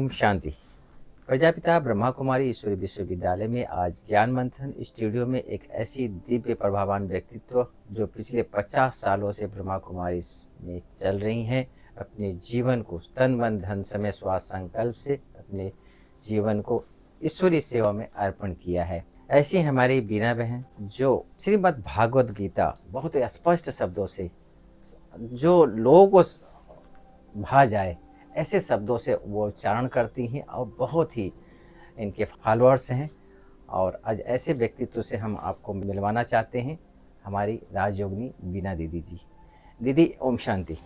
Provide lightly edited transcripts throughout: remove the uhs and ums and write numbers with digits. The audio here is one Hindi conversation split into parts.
ओम शांति। प्रजापिता ब्रह्मा कुमारी ईश्वरी विश्वविद्यालय में आज ज्ञान मंथन स्टूडियो में एक ऐसी दिव्य प्रभावान व्यक्तित्व जो पिछले 50 सालों से ब्रह्मा कुमारी में चल रही हैं, अपने जीवन को तन मन धन समय स्वास्थ्य संकल्प से अपने जीवन को ईश्वरी सेवा में अर्पण किया है। ऐसी हमारी बीना बहन जो श्रीमद् भागवत गीता बहुत स्पष्ट शब्दों से जो लोगों को भा जाए ऐसे शब्दों से वो उच्चारण करती हैं और बहुत ही इनके फॉलोअर्स हैं। और आज ऐसे व्यक्तित्व से हम आपको मिलवाना चाहते हैं, हमारी राजयोगिनी बीना दीदी जी। दीदी ओम शांति।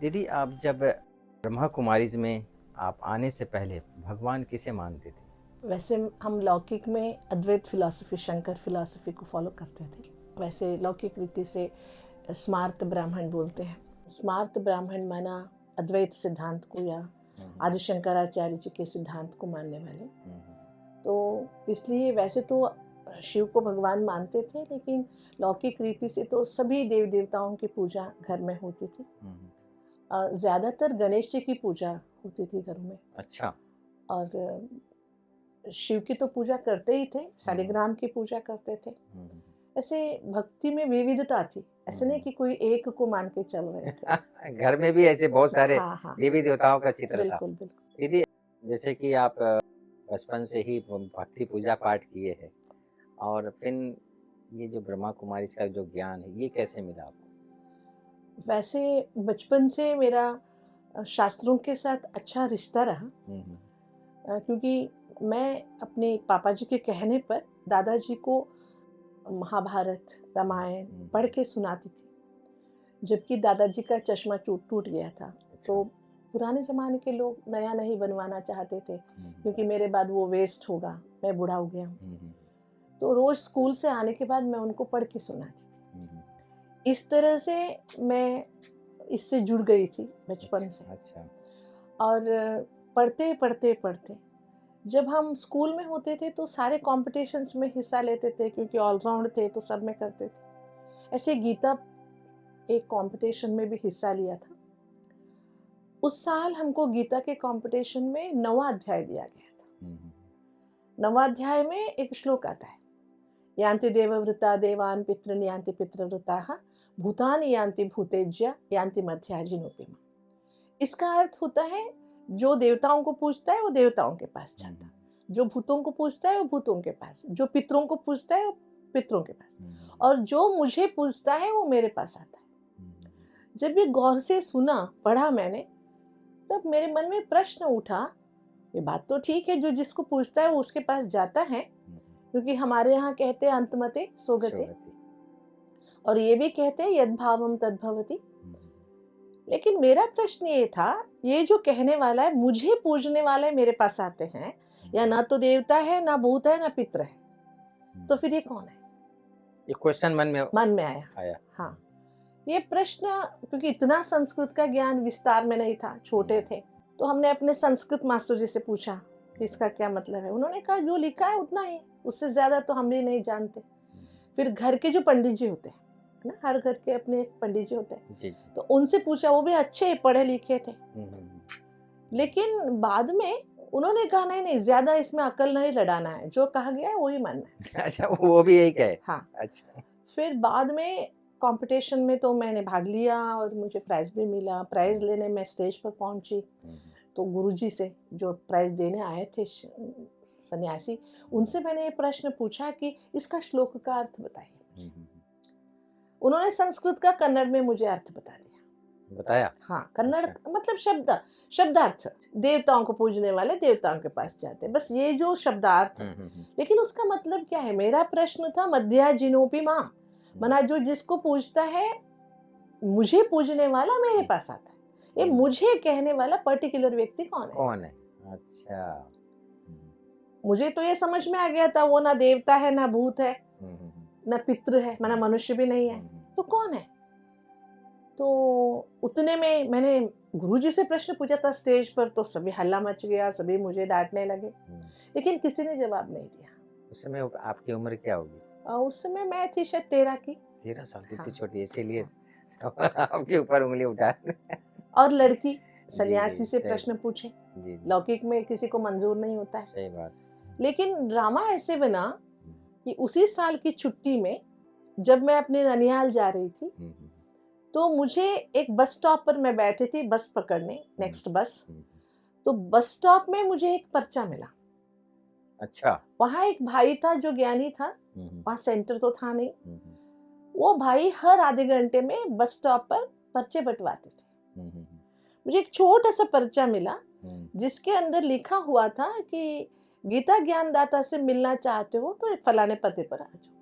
दीदी, आप जब ब्रह्मा कुमारीज में आप आने से पहले भगवान किसे मानते थे? वैसे हम लौकिक में अद्वैत फिलॉसफी, शंकर फिलॉसफी को फॉलो करते थे। वैसे लौकिक रीति से स्मार्त ब्राह्मण बोलते हैं। स्मार्त ब्राह्मण माना अद्वैत सिद्धांत को या आदि शंकराचार्य जी के सिद्धांत को मानने वाले। तो इसलिए वैसे तो शिव को भगवान मानते थे, लेकिन लौकिक रीति से तो सभी देव देवताओं की पूजा घर में होती थी। ज़्यादातर गणेश जी की पूजा होती थी घर में। अच्छा। और शिव की तो पूजा करते ही थे, शालिग्राम की पूजा करते थे। ऐसे भक्ति में विविधता थी, ऐसे नहीं कि कोई एक को मान के चल रहे थे। घर में भी ऐसे बहुत सारे हाँ। देवी देवताओं का चित्र था। बिल्कुल बिल्कुल। दीदी, जैसे कि आप बचपन से ही भक्ति पूजा पाठ किए हैं और फिर ये जो ब्रह्मा कुमारी का जो ज्ञान है ये कैसे मिला आपको? वैसे बचपन से मेरा शास्त्रों के साथ अच्छा रिश्ता रहा। क्योंकि मैं अपने पापा जी के कहने पर दादाजी को महाभारत रामायण पढ़ के सुनाती थी, जबकि दादाजी का चश्मा टूट गया था। तो पुराने ज़माने के लोग नया नहीं बनवाना चाहते थे, क्योंकि मेरे बाद वो वेस्ट होगा, मैं बूढ़ा हो गया हूँ। तो रोज़ स्कूल से आने के बाद मैं उनको पढ़ के सुनाती थी। इस तरह से मैं इससे जुड़ गई थी बचपन से। अच्छा। और पढ़ते पढ़ते पढ़ते जब हम स्कूल में होते थे तो सारे कॉम्पिटिशन्स में हिस्सा लेते थे, क्योंकि ऑलराउंड थे तो सब में करते थे। ऐसे गीता एक कंपटीशन में भी हिस्सा लिया था। उस साल हमको गीता के कंपटीशन में 9वां अध्याय दिया गया था। 9वां अध्याय में एक श्लोक आता है, यान्ति देवव्रता देवान् पितॄन् यान्ति पितृव्रताः भूतानि यान्ति भूतेज्य यान्ति मध्याजिनोपिमा। इसका अर्थ होता है, जो देवताओं को पूजता है वो देवताओं के पास जाता है, जो भूतों को पूजता है वो भूतों के पास, जो पितरों को पूजता है वो पितरों के पास, और जो मुझे पूजता है वो मेरे पास आता है। जब ये गौर से सुना, पढ़ा मैंने, तब मेरे मन में प्रश्न उठा, ये बात तो ठीक है, जो जिसको पूजता है वो उसके पास जाता है, क्योंकि हमारे यहाँ कहते हैं अंतमते सोगते, और ये भी कहते हैं यद भावम तद भवति। लेकिन मेरा प्रश्न ये था, ये जो कहने वाला है मुझे पूजने वाले मेरे पास आते हैं, या ना तो देवता है, ना भूत है, ना पितर है, तो फिर ये कौन है? ये क्वेश्चन मन में आया। हाँ, ये प्रश्न, क्योंकि इतना संस्कृत का ज्ञान विस्तार में नहीं था, छोटे थे, तो हमने अपने संस्कृत मास्टर जी से पूछा कि इसका क्या मतलब है। उन्होंने कहा जो लिखा है उतना ही, उससे ज्यादा तो हम भी नहीं जानते। फिर घर के जो पंडित जी होते हैं ना, हर घर के अपने पंडित जी होते हैं, तो उनसे पूछा, वो भी अच्छे पढ़े लिखे थे। लेकिन बाद में उन्होंने कहा नहीं, ज्यादा इसमें अकल नहीं लड़ाना है, जो कहा गया है वही मानना है। अच्छा, वो भी यही कहे? हाँ। अच्छा। फिर बाद में कंपटीशन में तो मैंने भाग लिया और मुझे प्राइज भी मिला। प्राइज लेने मैं स्टेज पर पहुंची तो गुरुजी से, जो प्राइज देने आए थे सन्यासी, उनसे मैंने ये प्रश्न पूछा कि इसका श्लोक का अर्थ बताइए। उन्होंने संस्कृत का कन्नड़ में मुझे अर्थ बताया। हाँ, कन्नड़ मतलब शब्दार्थ, देवताओं को पूजने वाले देवताओं के पास जाते, बस ये जो शब्दार्थ। लेकिन उसका मतलब क्या है? मेरा प्रश्न था मध्याजिनोपि मां, मना जो जिसको पूजता है, मुझे पूजने वाला मेरे पास आता है। ये मुझे कहने वाला पर्टिकुलर व्यक्ति कौन है? अच्छा। मुझे तो ये समझ में आ गया था, वो ना देवता है, ना भूत है, ना पितृ है, मना मनुष्य भी नहीं है, तो कौन है? तो उतने में मैंने गुरुजी से प्रश्न पूछा था स्टेज पर, तो सभी हल्ला मच गया, सभी मुझे डांटने लगे, लेकिन किसी ने जवाब नहीं दिया। उस समय आपकी उम्र क्या होगी? उस समय मैं थी शायद 13 की। 13 साल की? छोटी, इसीलिए आपके ऊपर उंगली उठा। और लड़की, सन्यासी से सही प्रश्न पूछे, जी, जी, लौकिक में किसी को मंजूर नहीं होता है। सही बात। लेकिन ड्रामा ऐसे बना कि उसी साल की छुट्टी में जब मैं अपने ननिहाल जा रही थी, हुँ, हुँ, तो मुझे एक बस स्टॉप पर मैं बैठी थी बस पकड़ने, नेक्स्ट बस। हुँ, तो बस स्टॉप में मुझे एक पर्चा मिला। अच्छा। वहाँ एक भाई था जो ज्ञानी था, हुँ, हुँ, वहाँ सेंटर तो था नहीं। हुँ, हुँ, वो भाई हर आधे घंटे में बस स्टॉप पर पर्चे बँटवाते थे। हुँ, हुँ, मुझे एक छोटा-सा पर्चा मिला, हुँ, जिसके अंदर लिखा हुआ था कि गीता ज्ञानदाता से मिलना चाहते हो तो फलाने पते पर आ जाओ।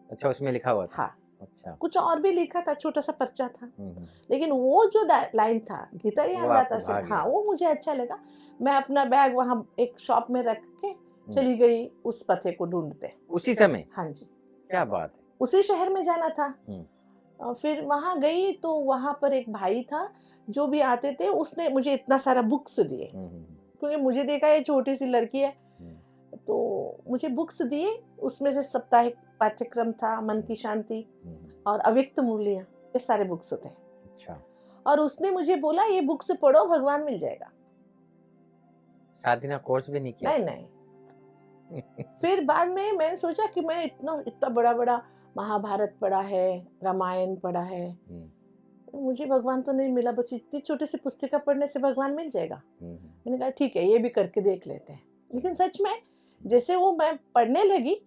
अच्छा उसमें लिखा हुआ था? हाँ, अच्छा। कुछ और भी लिखा था, छोटा-सा पर्चा था। हुँ, हुँ, लेकिन वो जो लाइन था गीता वो ज्ञानदाता आपको से, भा हाँ, गया। वो मुझे अच्छा लगा। मैं अपना बैग वहाँ एक शॉप में रख के हुँ, चली गई उस पते को ढूँढते। उसी समय? हाँ जी, क्या बात है! उसी शहर में जाना था। हुँ, फिर वहाँ गई तो वहाँ पर एक भाई था, जो भी आते थे उसने मुझे इतना सारा बुक्स दिए। हुँ, हुँ, क्योंकि मुझे देखा ये छोटी-सी लड़की है, हुँ, तो मुझे बुक्स दिए। उसमें से साप्ताहिक पाठ्यक्रम था, मन की शांति हुँ, और अव्यक्त मूल्य, ये सारे बुक्स थे। अच्छा। और उसने मुझे बोला ये बुक्स पढ़ो, भगवान मिल जाएगा। 7 दिन का कोर्स भी नहीं किया? नहीं, नहीं। फिर बाद में मैंने सोचा कि मैंने इतना इतना बड़ा-बड़ा महाभारत पढ़ा है, रामायण पढ़ा है, हुँ, मुझे भगवान तो नहीं मिला, बस इतनी छोटी-सी पुस्तिका पढ़ने से भगवान मिल जाएगा। हुँ, हुँ, मैंने कहा ठीक है, ये भी करके देख लेते हैं। लेकिन सच में जैसे वो मैं पढ़ने लगी,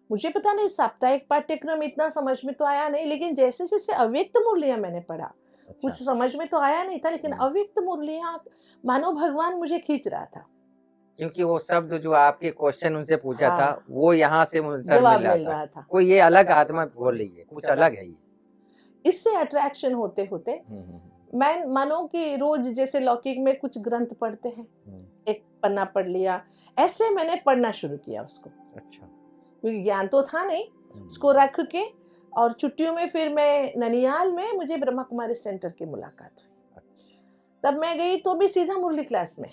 मुझे पता नहीं साप्ताहिक पाठ्यक्रम इतना समझ में तो आया नहीं, लेकिन जैसे-जैसे अव्यक्त मूल्य मैंने पढ़ा, अच्छा। कुछ समझ में तो आया नहीं था, लेकिन हुँ, अव्यक्त मूल्य मानो भगवान मुझे खींच रहा था। क्योंकि वो शब्द जो आपके क्वेश्चन उनसे पूछा था, हाँ, वो यहाँ से आंसर जवाब मिल रहा मिल था। रहा था। कोई ये अलग आत्मा बोल रही है, कुछ अलग है ये। इससे अट्रैक्शन होते-होते हुँ, हुँ, मैं मानो कि रोज़ जैसे लौकिक में कुछ ग्रंथ पढ़ते हैं, हुँ, एक पन्ना पढ़ लिया, ऐसे मैंने पढ़ना शुरू किया उसको। अच्छा। क्योंकि ज्ञान तो था नहीं, हुँ, उसको रख के। और छुट्टियों में फिर मैं ननिहाल में मुझे ब्रह्मा कुमारी सेंटर की मुलाकात हुई। अच्छा। तब मैं गई तो भी सीधा मुरली क्लास में,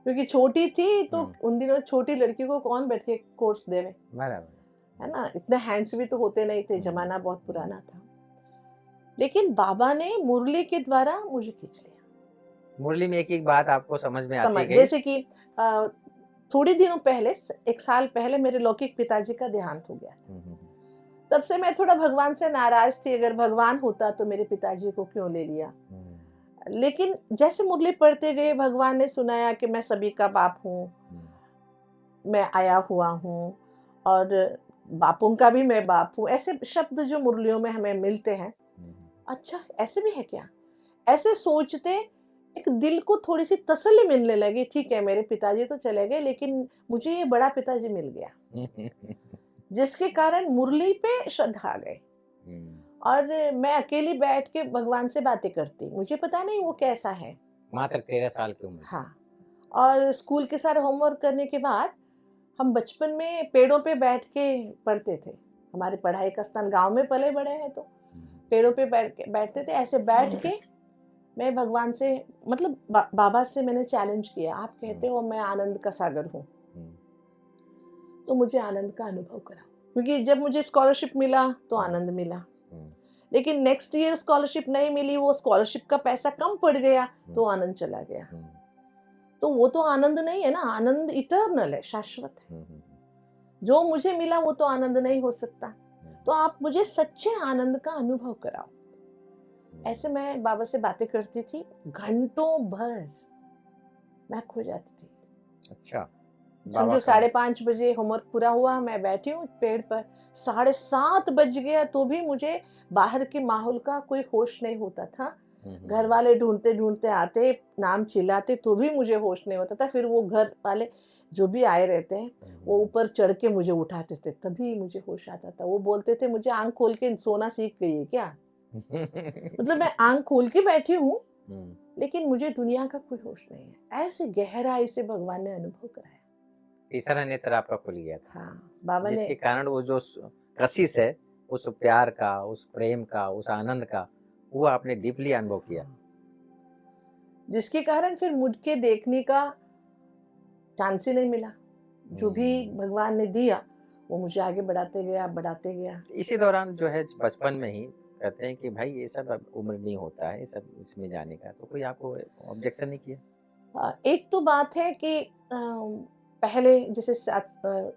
क्योंकि छोटी थी तो हुँ, उन दिनों छोटी लड़की को कौन बैठ के कोर्स देवे, बराबर। है ना? इतने हैंड्स भी तो होते नहीं थे, हुँ, ज़माना बहुत हुँ, पुराना था। लेकिन बाबा ने मुरली के द्वारा मुझे खींच लिया। मुरली में एक-एक बात आपको समझ में आती समझ गई? जैसे कि अ, थोड़ी दिनों पहले 1 साल पहले मेरे लौकिक पिताजी का देहांत हो गया था। हुँ, हुँ, तब से मैं थोड़ा भगवान से नाराज़ थी, अगर भगवान होता तो मेरे पिताजी को क्यों ले लिया? हुँ, लेकिन जैसे मुरली पढ़ते गए भगवान ने सुनाया कि मैं सभी का बाप हूँ, हुँ, मैं आया हुआ हूँ और बापों का भी मैं बाप हूँ। ऐसे शब्द जो मुरलियों में हमें मिलते हैं, हुँ, अच्छा ऐसे भी है क्या? ऐसे सोचते एक दिल को थोड़ी-सी तसल्ली मिलने लगी, ठीक है मेरे पिताजी तो चले गए लेकिन मुझे ये बड़ा पिताजी मिल गया, हुँ, जिसके कारण मुरली पे श्रद्धा आ गई। हुँ। और मैं अकेली बैठ के भगवान से बातें करती, मुझे पता नहीं वो कैसा है। मात्र 13 साल की उम्र में। हाँ, और स्कूल के सारे होमवर्क करने के बाद हम बचपन में पेड़ों पे बैठ के पढ़ते थे। हमारी पढ़ाई का स्थान गाँव में पले-बड़े हैं तो हुँ, पेड़ों पे बैठते थे। ऐसे बैठ के मैं भगवान से मतलब बाबा से मैंने चैलेंज किया, आप कहते हुँ, हो मैं आनंद का सागर हूँ, हुँ, तो मुझे आनंद का अनुभव कराओ। क्योंकि जब मुझे स्कॉलरशिप मिला तो हुँ, आनंद मिला। हुँ, लेकिन नेक्स्ट ईयर स्कॉलरशिप नहीं मिली, वो स्कॉलरशिप का पैसा कम पड़ गया, हुँ, तो आनंद चला गया। हुँ, तो वो तो आनंद नहीं है ना, आनंद इटर्नल है, शाश्वत है। हुँ, हुँ, जो मुझे मिला वो तो आनंद नहीं हो सकता। हुँ, तो आप मुझे सच्चे आनंद का अनुभव कराओ। हुँ। ऐसे मैं बाबा से बातें करती थी, घंटों भर मैं खो जाती थी। अच्छा, बाबा समझो का 5:30 बजे होमवर्क पूरा हुआ, मैं बैठी हूँ पेड़ पर, 7:30 बज गया तो भी मुझे बाहर के माहौल का कोई होश नहीं होता था। हुँ, हुँ, घर वाले ढूँढते-ढूँढते आते, नाम चिल्लाते तो भी मुझे होश नहीं होता था। फिर वो घर वाले जो भी आए रहते हैं, हुँ, वो हुँ, ऊपर चढ़ के मुझे उठाते थे, तभी मुझे होश आता था। वो बोलते थे, "मुझे आँख खोल के सोना सीख गई है क्या?" मतलब मैं आँख खोल के बैठी हूँ, हुँ, लेकिन मुझे दुनिया का कोई होश नहीं है। ऐसे गहराई से भगवान ने अनुभव कराया। तीसरा नेत्र आपका खुल गया था, हाँ, बाबा ने जिसके कारण वो जो कशिश है, उस प्यार का, उस प्रेम का, उस आनंद का, वो आपने डीपली अनुभव किया। हाँ, जिसके कारण फिर मुड़ के देखने का चांस ही नहीं मिला। जो भी हुँ। भगवान ने दिया, वो मुझे आगे बढ़ाते गया, बढ़ाते गया। इसी दौरान जो है बचपन में ही कहते हैं कि भाई ये सब अब उम्र नहीं होता है, ये सब इसमें जाने का, तो कोई आपको ऑब्जेक्शन नहीं किया? एक तो बात है कि पहले जैसे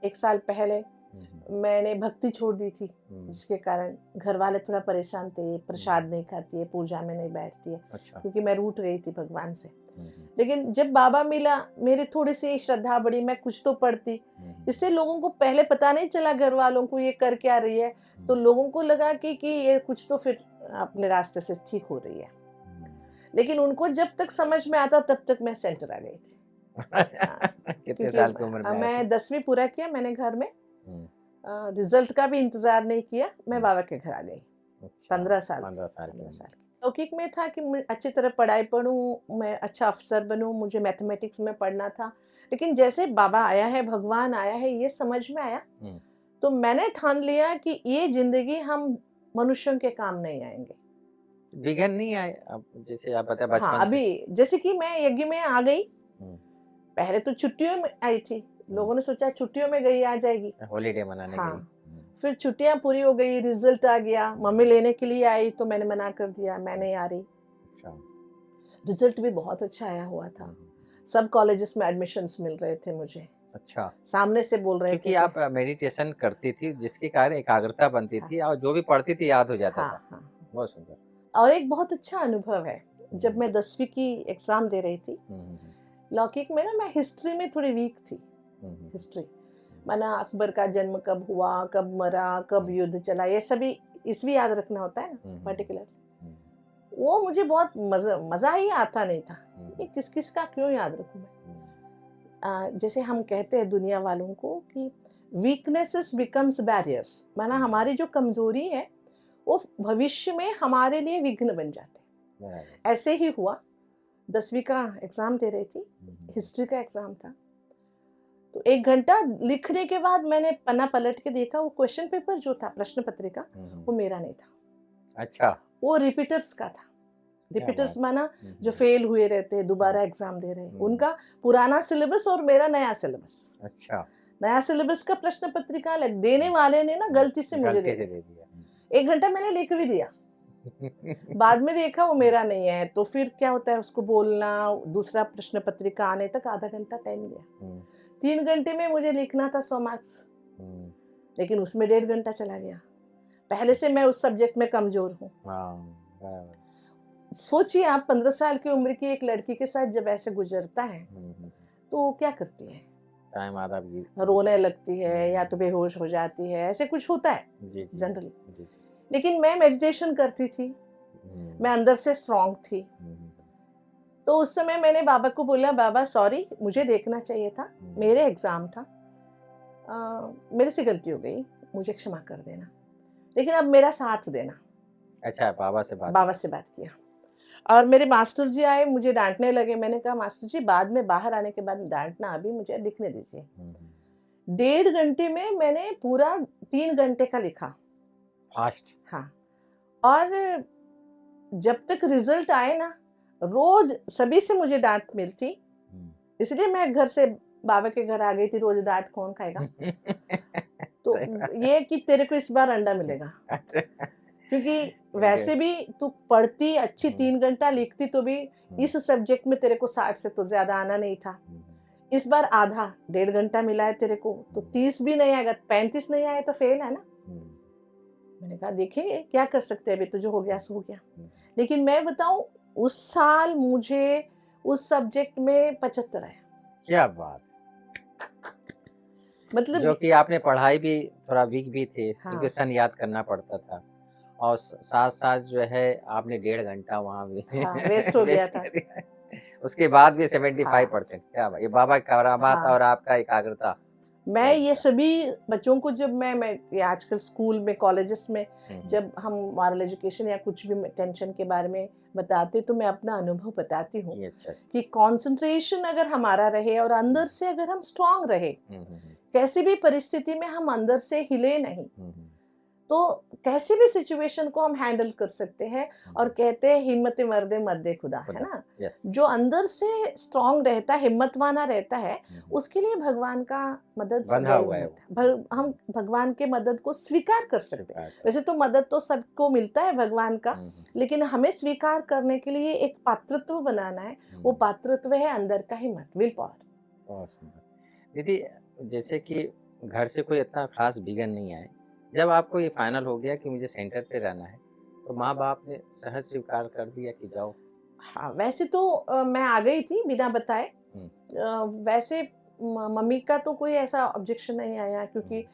1 साल पहले हुँ, हुँ, मैंने भक्ति छोड़ दी थी, हुँ, जिसके कारण घर वाले थोड़ा परेशान थे, प्रसाद हुँ, नहीं खाती है, पूजा में नहीं बैठती है, अच्छा। क्योंकि मैं रूठ गई थी भगवान से। हुँ, हुँ, लेकिन जब बाबा मिला, मेरी थोड़ी-सी श्रद्धा बढ़ी, मैं कुछ तो पढ़ती। हुँ, हुँ, इससे लोगों को पहले पता नहीं चला घर वालों को ये कर क्या रही है, तो हुँ, लोगों को लगा कि ये कुछ तो फिर अपने रास्ते से ठीक हो रही है। हुँ। लेकिन उनको जब तक समझ में आता तब तक मैं सेंटर आ गई थी। हाँ, कितने क्योंकि साल की उम्र में आए थे? मैं 10वीं पूरा किया मैंने घर में। हुँ, रिज़ल्ट का भी इंतज़ार नहीं किया, मैं हुँ, बाबा के घर आ गई। अच्छा, 15 साल थी, 15 साल की 15 उम्र। साल की। लौकिक में था कि मैं अच्छी तरह पढ़ाई पढ़ूँ, मैं अच्छा अफ़सर बनूँ, मुझे मैथमेटिक्स में पढ़ना था। लेकिन जैसे बाबा आया है, भगवान आया है, ये समझ में आया, हुँ, तो मैंने ठान लिया कि ये ज़िंदगी हम मनुष्यों के काम नहीं आएँगे। विघन नहीं आए? अब जैसे आप बताएँ हाँ, बचपन से। अभी जैसे कि मैं यज्ञ में आ गई, हुँ, पहले तो छुट्टियों में आई थी, हुँ, लोगों ने सोचा छुट्टियों में गई आ जाएगी। हॉलिडे मनाने गई। हाँ, हुँ, फिर छुट्टियाँ पूरी हो गई, रिज़ल्ट आ गया, मम्मी हुँ, लेने के लिए आई तो मैंने मना कर दिया, मैं हुँ, नहीं आ रही। अच्छा। रिज़ल्ट भी बहुत अच्छा आया हुआ हुँ, था। हुँ, सब कॉलेजेस में एडमिशन्स मिल रहे थे मुझे, अच्छा। सामने से बोल रहे थे क्योंकि कि आप मेडिटेशन करती थी जिसके कारण एकाग्रता बनती हाँ, थी और जो भी पढ़ती थी याद हो जाता हाँ, था। हाँ। बहुत सुंदर। और एक बहुत अच्छा अनुभव है, हुँ, जब हुँ, मैं 10वीं की एग्ज़ाम दे रही थी, हुँ, हुँ, लौकिक में ना मैं हिस्ट्री में थोड़ी वीक थी, हुँ, हुँ, हिस्ट्री। हुँ, माना अकबर का जन्म कब हुआ, कब मरा, कब हुँ, युद्ध चला, ये सभी ईस्वी याद रखना होता है ना हुँ, हुँ, पर्टिकुलर। हुँ, वो मुझे बहुत मज़ा ही आता नहीं था। हुँ, ये हुँ, किस-किस का क्यों याद रखूँ मैं? हुँ, जैसे हम कहते हैं दुनिया वालों को कि वीकनेसेस बिकम्स बैरियर्स, माना हुँ, हमारी जो कमजोरी है वो भविष्य में हमारे लिए विघ्न बन जाते बराबर। हैं। ऐसे ही हुआ। 10वीं का एग्जाम दे रही थी, हुँ, हुँ, हुँ, हिस्ट्री का एग्जाम था। तो 1 घंटा लिखने के बाद मैंने पन्ना पलट के देखा, वो क्वेश्चन पेपर जो था, प्रश्न पत्रिका, हुँ, हुँ, वो मेरा नहीं था, अच्छा, वो रिपीटर्स का था। क्या रिपीटर्स बात! माना हुँ, जो हुँ, फेल हुए रहते हैं, हुँ, दोबारा एग्जाम दे रहे हैं, हुँ, उनका पुराना सिलेबस और मेरा नया सिलेबस। अच्छा, नया सिलेबस का प्रश्न पत्रिका अलग, देने हुँ, वाले ने ना गलती से हुँ, मुझे गलती दे से दिया। दे दिया। हुँ, 1 घंटा मैंने लिख भी दिया, बाद में देखा वो मेरा नहीं है, तो फिर क्या होता है उसको बोलना, दूसरा प्रश्न पत्रिका आने तक आधा घंटा टाइम लिया। हुँ, 3 घंटे में मुझे लिखना था 100 मार्क्स, हुँ, लेकिन उसमें 1.5 घंटा चला गया। पहले से मैं उस सब्जेक्ट में कमज़ोर हूँ। हाँ, बराबर। सोचिए आप 15 साल की उम्र की एक लड़की के साथ जब ऐसे गुज़रता है, हुँ, हुँ, तो वो क्या करती है? टाइम आधा भी रोने लगती है या तो हुँ, बेहोश हो जाती है, ऐसे कुछ होता है जी, जी, जनरली। जी, लेकिन मैं मेडिटेशन करती थी, हुँ, मैं अंदर से स्ट्रॉन्ग थी। हुँ, हुँ, तो उस समय मैंने बाबा को बोला, बाबा सॉरी, मुझे देखना चाहिए था, हुँ, मेरे एग्ज़ाम था। मेरे से गलती हो गई, मुझे क्षमा कर देना। लेकिन अब मेरा साथ देना। अच्छा बाबा से बात बाबा हुई। से बात किया और मेरे मास्टर जी आए, मुझे डाँटने लगे। मैंने कहा मास्टर जी बाद में बाहर आने के बाद डाँटना, अभी मुझे लिखने दीजिए। हुँ, हुँ, 1.5 घंटे में मैंने पूरा 3 घंटे का लिखा। फास्ट हाँ, और जब तक रिज़ल्ट आए ना, रोज़ सभी से मुझे डाँट मिलती, हुँ। इसलिए मैं घर से बाबा के घर आ गई थी, रोज़ डाँट कौन खाएगा? तो सही बात ये कि तेरे को इस बार अंडा मिलेगा, अच्छा क्योंकि ओके। वैसे भी तू पढ़ती अच्छी, हुँ, 3 घंटा लिखती तो भी हुँ, इस सब्जेक्ट में तेरे को 60 से तो ज़्यादा आना नहीं था। हुँ, इस बार आधा, 1.5 घंटा मिला है तेरे को, तो हुँ, 30 भी नहीं आएगा, 35 नहीं आए तो फेल है ना। हुँ, मैंने कहा देखेंगे क्या कर सकते हैं, अभी तो जो हो गया सो हो गया। हुँ। लेकिन मैं बताऊँ, उस साल मुझे उस सब्जेक्ट में 75 आया। क्या बात! मतलब जो कि आपने पढ़ाई भी थोड़ा वीक भी थे, हाँ, इक्वेशन याद करना पड़ता था और साथ-साथ जो है आपने 1.5 घंटा वहाँ भी हाँ, वेस्ट हो गया वेस्ट था। कर दिया। उसके बाद भी हाँ, 75% क्या बात! ये बाबा की करामात हाँ। और आपका एकाग्रता मैं बहुत ये अच्छा। सभी बच्चों को जब मैं ये आजकल स्कूल में, कॉलेजेस में हुँ, हुँ। जब हम मॉरल एजुकेशन या कुछ भी टेंशन के बारे में बताते, तो मैं अपना अनुभव बताती हूँ जी, अच्छा, अच्छा। कि कंसंट्रेशन अगर हमारा रहे और हुँ, अंदर से अगर हम स्ट्रांग रहे, हुँ, हुँ, हुँ, कैसी भी परिस्थिति में हम अंदर से हिले नहीं, हुँ, हुँ। तो कैसे भी सिचुएशन को हम हैंडल कर सकते हैं। और कहते हैं हिम्मत मर्दे मर्दे खुदा, है ना। यस। जो अंदर से स्ट्रांग रहता है, हिम्मतवाना रहता है, उसके लिए भगवान का मदद बंधा सदैव हुआ है मिलता है। हम भगवान के मदद को स्वीकार कर सकते हैं। वैसे तो मदद तो सबको मिलता है भगवान का, लेकिन हमें स्वीकार करने के लिए एक पात्रत्व बनाना है। वो पात्रत्व है अंदर का हिम्मत, विल पावर। बहुत सुंदर। दीदी, जैसे कि घर से कोई इतना खास विघन नहीं आए, जब आपको ये फाइनल हो गया कि मुझे सेंटर पे रहना है, तो माँ बाप ने सहज स्वीकार कर दिया कि जाओ? हाँ, वैसे तो मैं आ गई थी बिना बताए। वैसे मम्मी का तो कोई ऐसा ऑब्जेक्शन नहीं आया, क्योंकि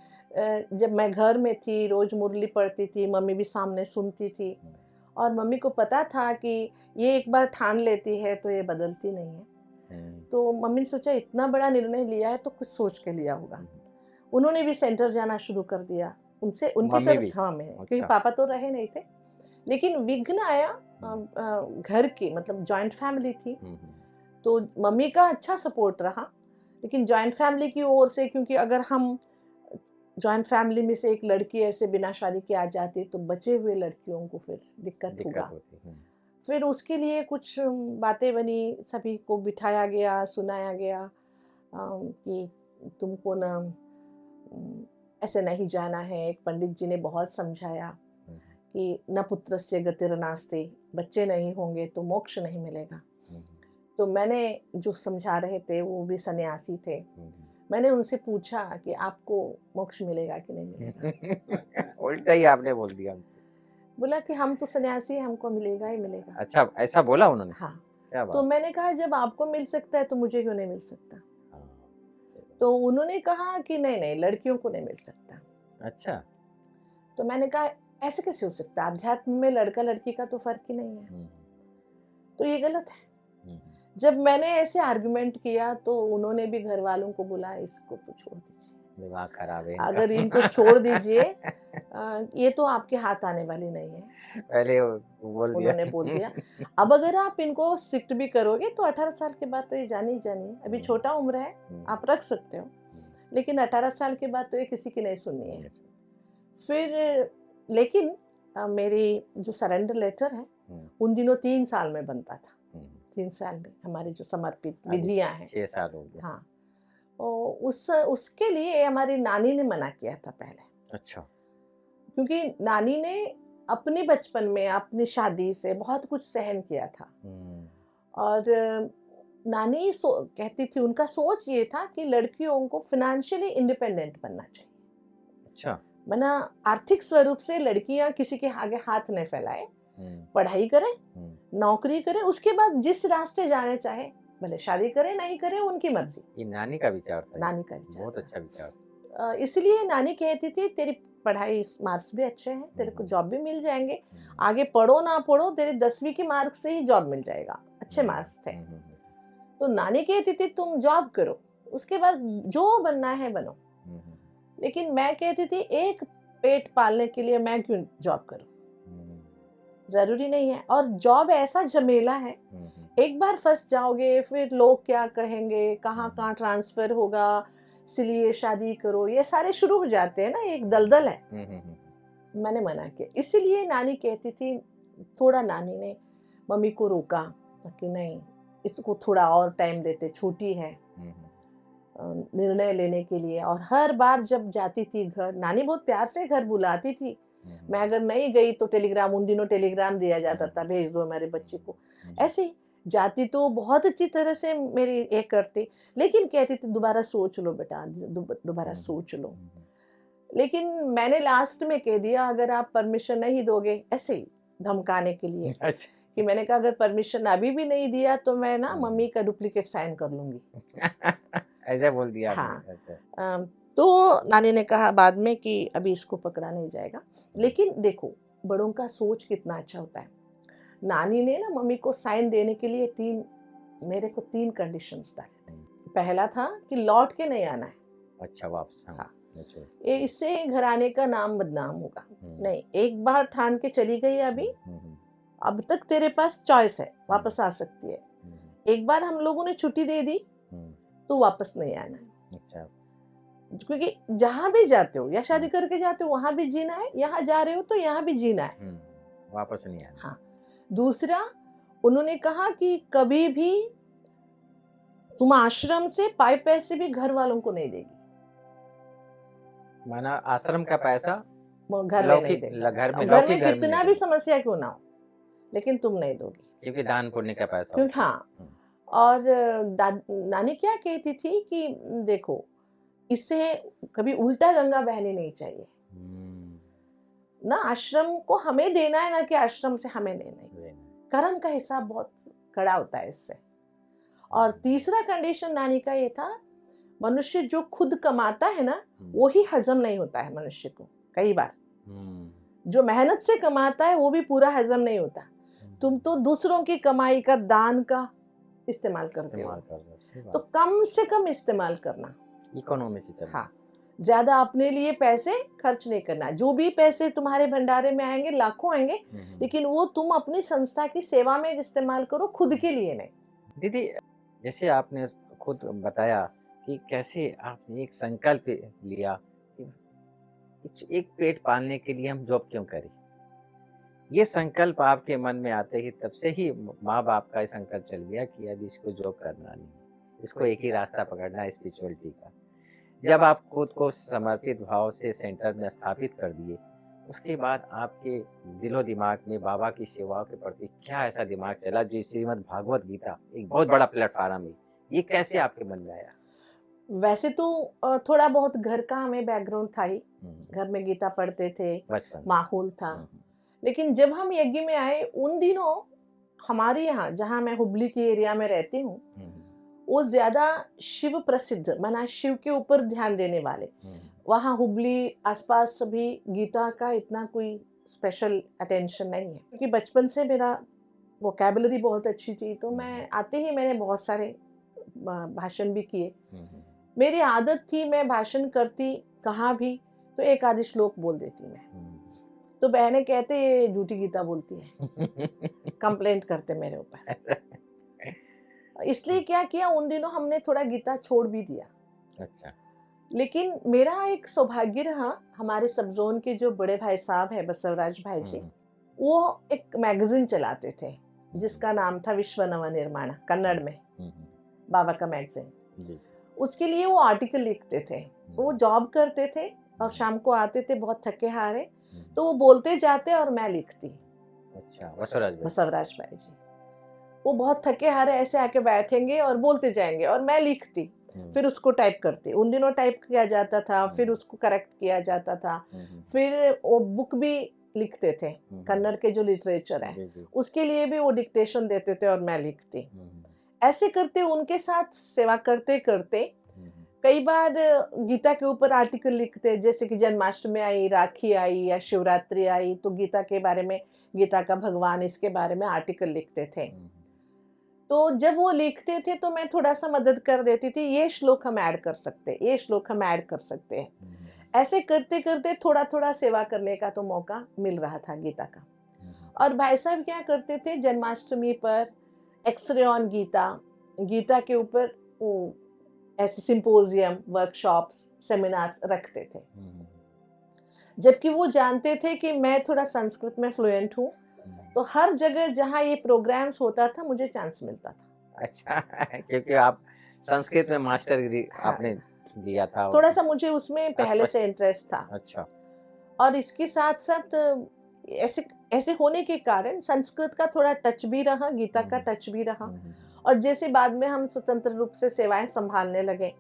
जब मैं घर में थी, रोज मुरली पढ़ती थी, मम्मी भी सामने सुनती थी, और मम्मी को पता था कि ये एक बार ठान लेती है तो ये बदलती नहीं है। तो मम्मी ने सोचा इतना बड़ा निर्णय लिया है तो कुछ सोच के लिया होगा। उन्होंने भी सेंटर जाना शुरू कर दिया। उनसे उनकी मम्मी तरफ भी? से, हाँ, मैं, क्योंकि अच्छा। पापा तो रहे नहीं थे। लेकिन विघ्न आया घर की, मतलब जॉइंट फैमिली थी, तो मम्मी का अच्छा सपोर्ट रहा। लेकिन जॉइंट फैमिली की ओर से, क्योंकि अगर हम जॉइंट फैमिली में से एक लड़की ऐसे बिना शादी के आ जाती तो बचे हुए लड़कियों को फिर दिक्कत होगा। होती। फिर उसके लिए कुछ बातें बनी, सभी को बिठाया गया, सुनाया गया कि तुमको ना ऐसे नहीं जाना है। एक पंडित जी ने बहुत समझाया कि न पुत्रस्य गतिर्नास्ति, बच्चे नहीं होंगे तो मोक्ष नहीं मिलेगा। तो मैंने जो समझा रहे थे वो भी सन्यासी थे। मैंने उनसे पूछा कि आपको मोक्ष मिलेगा कि नहीं मिलेगा। उल्टा ही आपने बोल दिया हमसे। बोला कि हम तो सन्यासी हैं, हमको मिलेगा ही मिलेगा। अच्छा, ऐसा बोला उन्होंने? हाँ। क्या तो बात। मैंने कहा जब आपको मिल सकता है तो मुझे क्यों नहीं मिल सकता। हाँ, सही बात। तो उन्होंने कहा कि नहीं नहीं, लड़कियों को नहीं मिल सकता। अच्छा। तो मैंने कहा ऐसे कैसे हो सकता है, अध्यात्म में लड़का लड़की का तो फर्क ही नहीं है, तो ये गलत है। जब मैंने ऐसे आर्गुमेंट किया तो उन्होंने भी घर वालों को बोला इसको तो छोड़ दीजिए, दिमाग खराब है इनका। अगर इनको छोड़ दीजिए, ये तो आपके हाथ आने वाली नहीं है। पहले वो बोल दिया। उन्होंने बोल दिया। अब अगर आप इनको स्ट्रिक्ट भी करोगे तो 18 साल के बाद तो ये जानी जानी है। अभी छोटा उम्र है, आप रख सकते हो, लेकिन 18 साल के बाद तो ये किसी की नहीं सुननी है। फिर लेकिन मेरी जो सरेंडर लेटर है उन दिनों 3 साल में बनता था। 3 साल में हमारी जो समर्पित विधियां हैं, 6 साल हो गए। हाँ, उसके लिए हमारी नानी ने मना किया था पहले। अच्छा। क्योंकि नानी ने अपने बचपन में अपनी शादी से बहुत कुछ सहन किया था, और नानी कहती थी, उनका सोच ये था कि लड़कियों को फाइनेंशियली इंडिपेंडेंट बनना चाहिए। अच्छा। मना आर्थिक स्वरूप से लड़कियां किसी के आगे हाथ न फैलाए, पढ़ाई करे, नौकरी करे, उसके बाद जिस रास्ते जाने चाहे, भले शादी करे नहीं करे उनकी मर्जी। ये नानी का विचार था। नानी का विचार, बहुत अच्छा विचार। इसलिए नानी कहती थी तेरी पढ़ाई मार्क्स भी अच्छे हैं, तेरे को जॉब भी मिल जाएंगे, आगे पढ़ो ना पढ़ो तेरे 10वीं के मार्क्स से ही जॉब मिल जाएगा, अच्छे मार्क्स थे। तो नानी कहती थी तुम जॉब करो, उसके बाद जो बनना है बनो। लेकिन मैं कहती थी एक पेट पालने के लिए मैं क्यों जॉब करूं, जरूरी नहीं है। और जॉब ऐसा झमेला है, एक बार फंस जाओगे फिर लोग क्या कहेंगे, कहाँ कहाँ ट्रांसफर होगा, इसलिए शादी करो, ये सारे शुरू हो जाते हैं ना, एक दलदल है। मैंने मना किया, इसीलिए नानी कहती थी, थोड़ा नानी ने मम्मी को रोका कि नहीं इसको थोड़ा और टाइम देते, छोटी है निर्णय लेने के लिए। और हर बार जब जाती थी घर, नानी बहुत प्यार से घर बुलाती थी। मैं अगर नहीं गई तो टेलीग्राम, उन दिनों टेलीग्राम दिया जाता था, भेज दो हमारे बच्चे को, ऐसे ही जाती तो बहुत अच्छी तरह से मेरी एक करती, लेकिन कहती थी दोबारा सोच लो बेटा, दोबारा सोच लो। लेकिन मैंने लास्ट में कह दिया अगर आप परमिशन नहीं दोगे, ऐसे ही धमकाने के लिए, अच्छा। कि मैंने कहा अगर परमिशन अभी भी नहीं दिया तो मैं ना मम्मी का डुप्लीकेट साइन कर लूंगी। ऐसा बोल दिया आपने? हाँ। अच्छा। तो नानी ने कहा बाद में कि अभी इसको पकड़ा नहीं जाएगा। लेकिन देखो बड़ों का सोच कितना अच्छा होता है। नानी ने ना मम्मी को साइन देने के लिए मेरे को 3 कंडीशंस डाले थे। पहला था कि लौट के नहीं आना है। अच्छा, वापस? हाँ, ये इससे घराने का नाम बदनाम होगा। नहीं, एक बार ठान के चली गई अभी, अब तक तेरे पास चॉइस है, वापस आ सकती है। एक बार हम लोगों ने छुट्टी दे दी तो वापस नहीं आना है। अच्छा। क्योंकि जहाँ भी जाते हो या शादी करके जाते हो वहाँ भी जीना है, यहाँ जा रहे हो तो यहाँ भी जीना है। वापस नहीं आना। हाँ। दूसरा, उन्होंने कहा कि कभी भी तुम आश्रम से पाई पैसे भी घर वालों को नहीं देगी, माना आश्रम का पैसा वो घर में नहीं लौकिक देगी। घर में और घर लौकिक में घर में कितना नहीं भी देगी, समस्या क्यों ना हो, लेकिन तुम नहीं दोगी। क्योंकि दान पुण्य का पैसा क्योंकि होता है। हाँ, और नानी क्या कहती थी कि देखो, इससे कभी उल्टा गंगा बहनी नहीं चाहिए ना, आश्रम को हमें देना है ना कि आश्रम से हमें लेना है। कर्म का हिसाब बहुत कड़ा होता है इससे। और तीसरा कंडीशन नानी का ये था, मनुष्य जो खुद कमाता है ना वो ही हजम नहीं होता है मनुष्य को। कई बार जो मेहनत से कमाता है वो भी पूरा हजम नहीं होता। तुम तो दूसरों की कमाई का, दान का इस्तेमाल करते हो, तो कम से कम इस्तेमाल करना, इकोनॉमी से चलना। हाँ, ज्यादा अपने लिए पैसे खर्च नहीं करना। जो भी पैसे तुम्हारे भंडारे में आएंगे, लाखों आएंगे, लेकिन वो तुम अपनी संस्था की सेवा में इस्तेमाल करो, खुद के लिए नहीं। दीदी, जैसे आपने खुद बताया कि कैसे आपने एक संकल्प लिया कि एक पेट पालने के लिए हम जॉब क्यों करें। ये संकल्प आपके मन में आते ही तब से ही माँ बाप का संकल्प चल गया कि अब इसको जॉब करना नहीं, इसको एक ही रास्ता पकड़ना है, स्पिरिचुअलिटी का। जब आप खुद को समर्पित भाव से सेंटर में स्थापित कर दिए, उसके बाद आपके दिलो दिमाग में बाबा की सेवाओं के प्रति क्या ऐसा दिमाग चला जो श्रीमद् भागवत गीता एक बहुत बड़ा प्लेटफॉर्म है, ये कैसे आपके मन में आया? वैसे तो थोड़ा बहुत घर का हमें बैकग्राउंड था ही, घर में गीता पढ़ते थे, माहौल था। लेकिन जब हम यज्ञ में आए, उन दिनों हमारे यहाँ, जहाँ मैं हुबली की एरिया में रहती हूँ, वो ज्यादा शिव प्रसिद्ध, माना शिव के ऊपर ध्यान देने वाले। वहाँ हुबली आसपास भी गीता का इतना कोई स्पेशल अटेंशन नहीं है, क्योंकि बचपन से मेरा वोकैबुलरी बहुत अच्छी थी, तो मैं आते ही मैंने बहुत सारे भाषण भी किए। मेरी आदत थी, मैं भाषण करती कहाँ भी तो एक आधे श्लोक बोल देती मैं, तो बहनें कहते ये झूठी गीता बोलती है, कंप्लेंट करते मेरे ऊपर। इसलिए क्या किया, उन दिनों हमने थोड़ा गीता छोड़ भी दिया। अच्छा। लेकिन मेरा एक सौभाग्य रहा, हमारे सब जोन के जो बड़े भाई साहब है, बसवराज भाई जी, वो एक मैगजीन चलाते थे जिसका नाम था विश्व नव निर्माण, कन्नड़ में बाबा का मैगजीन। उसके लिए वो आर्टिकल लिखते थे। वो जॉब करते थे और शाम को आते थे बहुत थके हारे, तो वो बोलते जाते और मैं लिखती। अच्छा, बसवराज भाई जी वो बहुत थके हारे ऐसे आके बैठेंगे और बोलते जाएंगे और मैं लिखती, फिर उसको टाइप करती। उन दिनों टाइप किया जाता था, फिर उसको करेक्ट किया जाता था, फिर वो बुक भी लिखते थे, कन्नड़ के जो लिटरेचर है उसके लिए भी वो डिक्टेशन देते थे और मैं लिखती। ऐसे करते उनके साथ सेवा करते करते कई बार गीता के ऊपर आर्टिकल लिखते, जैसे कि जन्माष्टमी आई, राखी आई या शिवरात्रि आई, तो गीता के बारे में, गीता का भगवान, इसके बारे में आर्टिकल लिखते थे। तो जब वो लिखते थे तो मैं थोड़ा सा मदद कर देती थी, ये श्लोक हम ऐड कर सकते हैं, ये श्लोक हम ऐड कर सकते हैं। ऐसे करते करते थोड़ा थोड़ा सेवा करने का तो मौका मिल रहा था गीता का। और भाई साहब क्या करते थे, जन्माष्टमी पर एक्सरे ऑन गीता, गीता के ऊपर वो ऐसे सिंपोजियम, वर्कशॉप्स, सेमिनार्स रखते थे। जबकि वो जानते थे कि मैं थोड़ा संस्कृत में फ्लुएंट हूँ, तो हर जगह जहाँ ये प्रोग्राम्स होता था मुझे चांस मिलता था। अच्छा, क्योंकि आप संस्कृत में मास्टर डिग्री आपने लिया था, थोड़ा सा मुझे उसमें पहले से इंटरेस्ट था। अच्छा। और इसके साथ साथ ऐसे ऐसे होने के कारण संस्कृत का थोड़ा टच भी रहा, गीता का टच भी रहा। और जैसे बाद में हम स्वतंत्र रूप से सेवाएं संभालने लगे,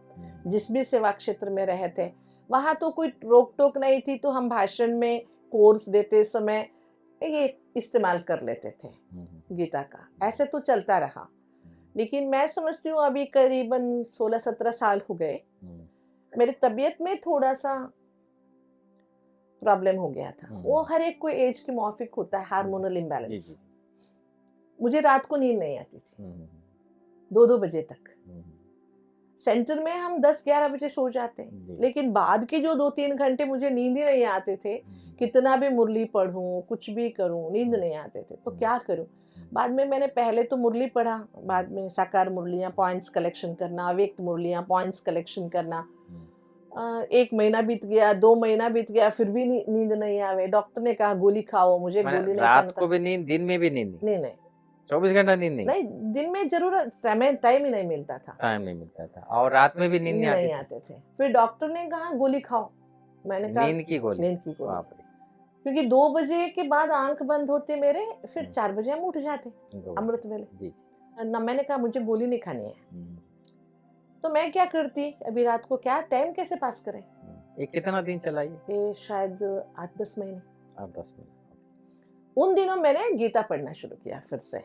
जिस भी सेवा क्षेत्र में रहे थे, वहाँ तो कोई रोक टोक नहीं थी, तो हम भाषण में, कोर्स देते समय ये इस्तेमाल कर लेते थे गीता का। ऐसे तो चलता रहा। लेकिन मैं समझती हूँ अभी करीबन 16-17 साल हो गए, मेरी तबीयत में थोड़ा सा प्रॉब्लम हो गया था। वो हर एक कोई एज के मुआफिक होता है, हार्मोनल इम्बैलेंस। मुझे रात को नींद नहीं आती थी, 2-2 बजे तक। सेंटर में हम 10-11 बजे सो जाते, लेकिन बाद के जो 2-3 घंटे मुझे नींद ही नहीं आते थे। कितना भी मुरली पढ़ूं, कुछ भी करूं, नींद नहीं आते थे। तो क्या करूं? बाद में मैंने पहले तो मुरली पढ़ा, बाद में साकार मुरलियां, पॉइंट्स कलेक्शन करना, अव्यक्त मुरलियां, पॉइंट्स कलेक्शन करना, एक महीना बीत गया, 2 महीना बीत गया, फिर भी नींद नहीं आवे। डॉक्टर ने कहा गोली खाओ, मुझे माने गोली नहीं रात खाना को था। भी नींद, दिन में भी नींद नहीं? नहीं, नहीं। 24 घंटा नींद नहीं? नहीं, दिन में ज़रूर टाइम ही नहीं मिलता था। टाइम नहीं मिलता था और रात में भी नींद नहीं आती नहीं थी? आते थे। फिर डॉक्टर ने कहा गोली खाओ। मैंने कहा नींद की गोली? नींद की गोली। बाप रे! क्योंकि 2 बजे के बाद आँख बंद होते मेरे, फिर हुँ। 4 बजे हम उठ जाते, 2 अमृत वेले। जी, जी। ना मैंने कहा मुझे गोली नहीं खानी है। हुँ, तो मैं क्या करती, अभी रात को क्या टाइम कैसे पास करें? ये कितना दिन चला ये? ये शायद 8-10 महीने। 8-10 मिनट। उन दिनों मैंने गीता पढ़ना शुरू किया फिर से।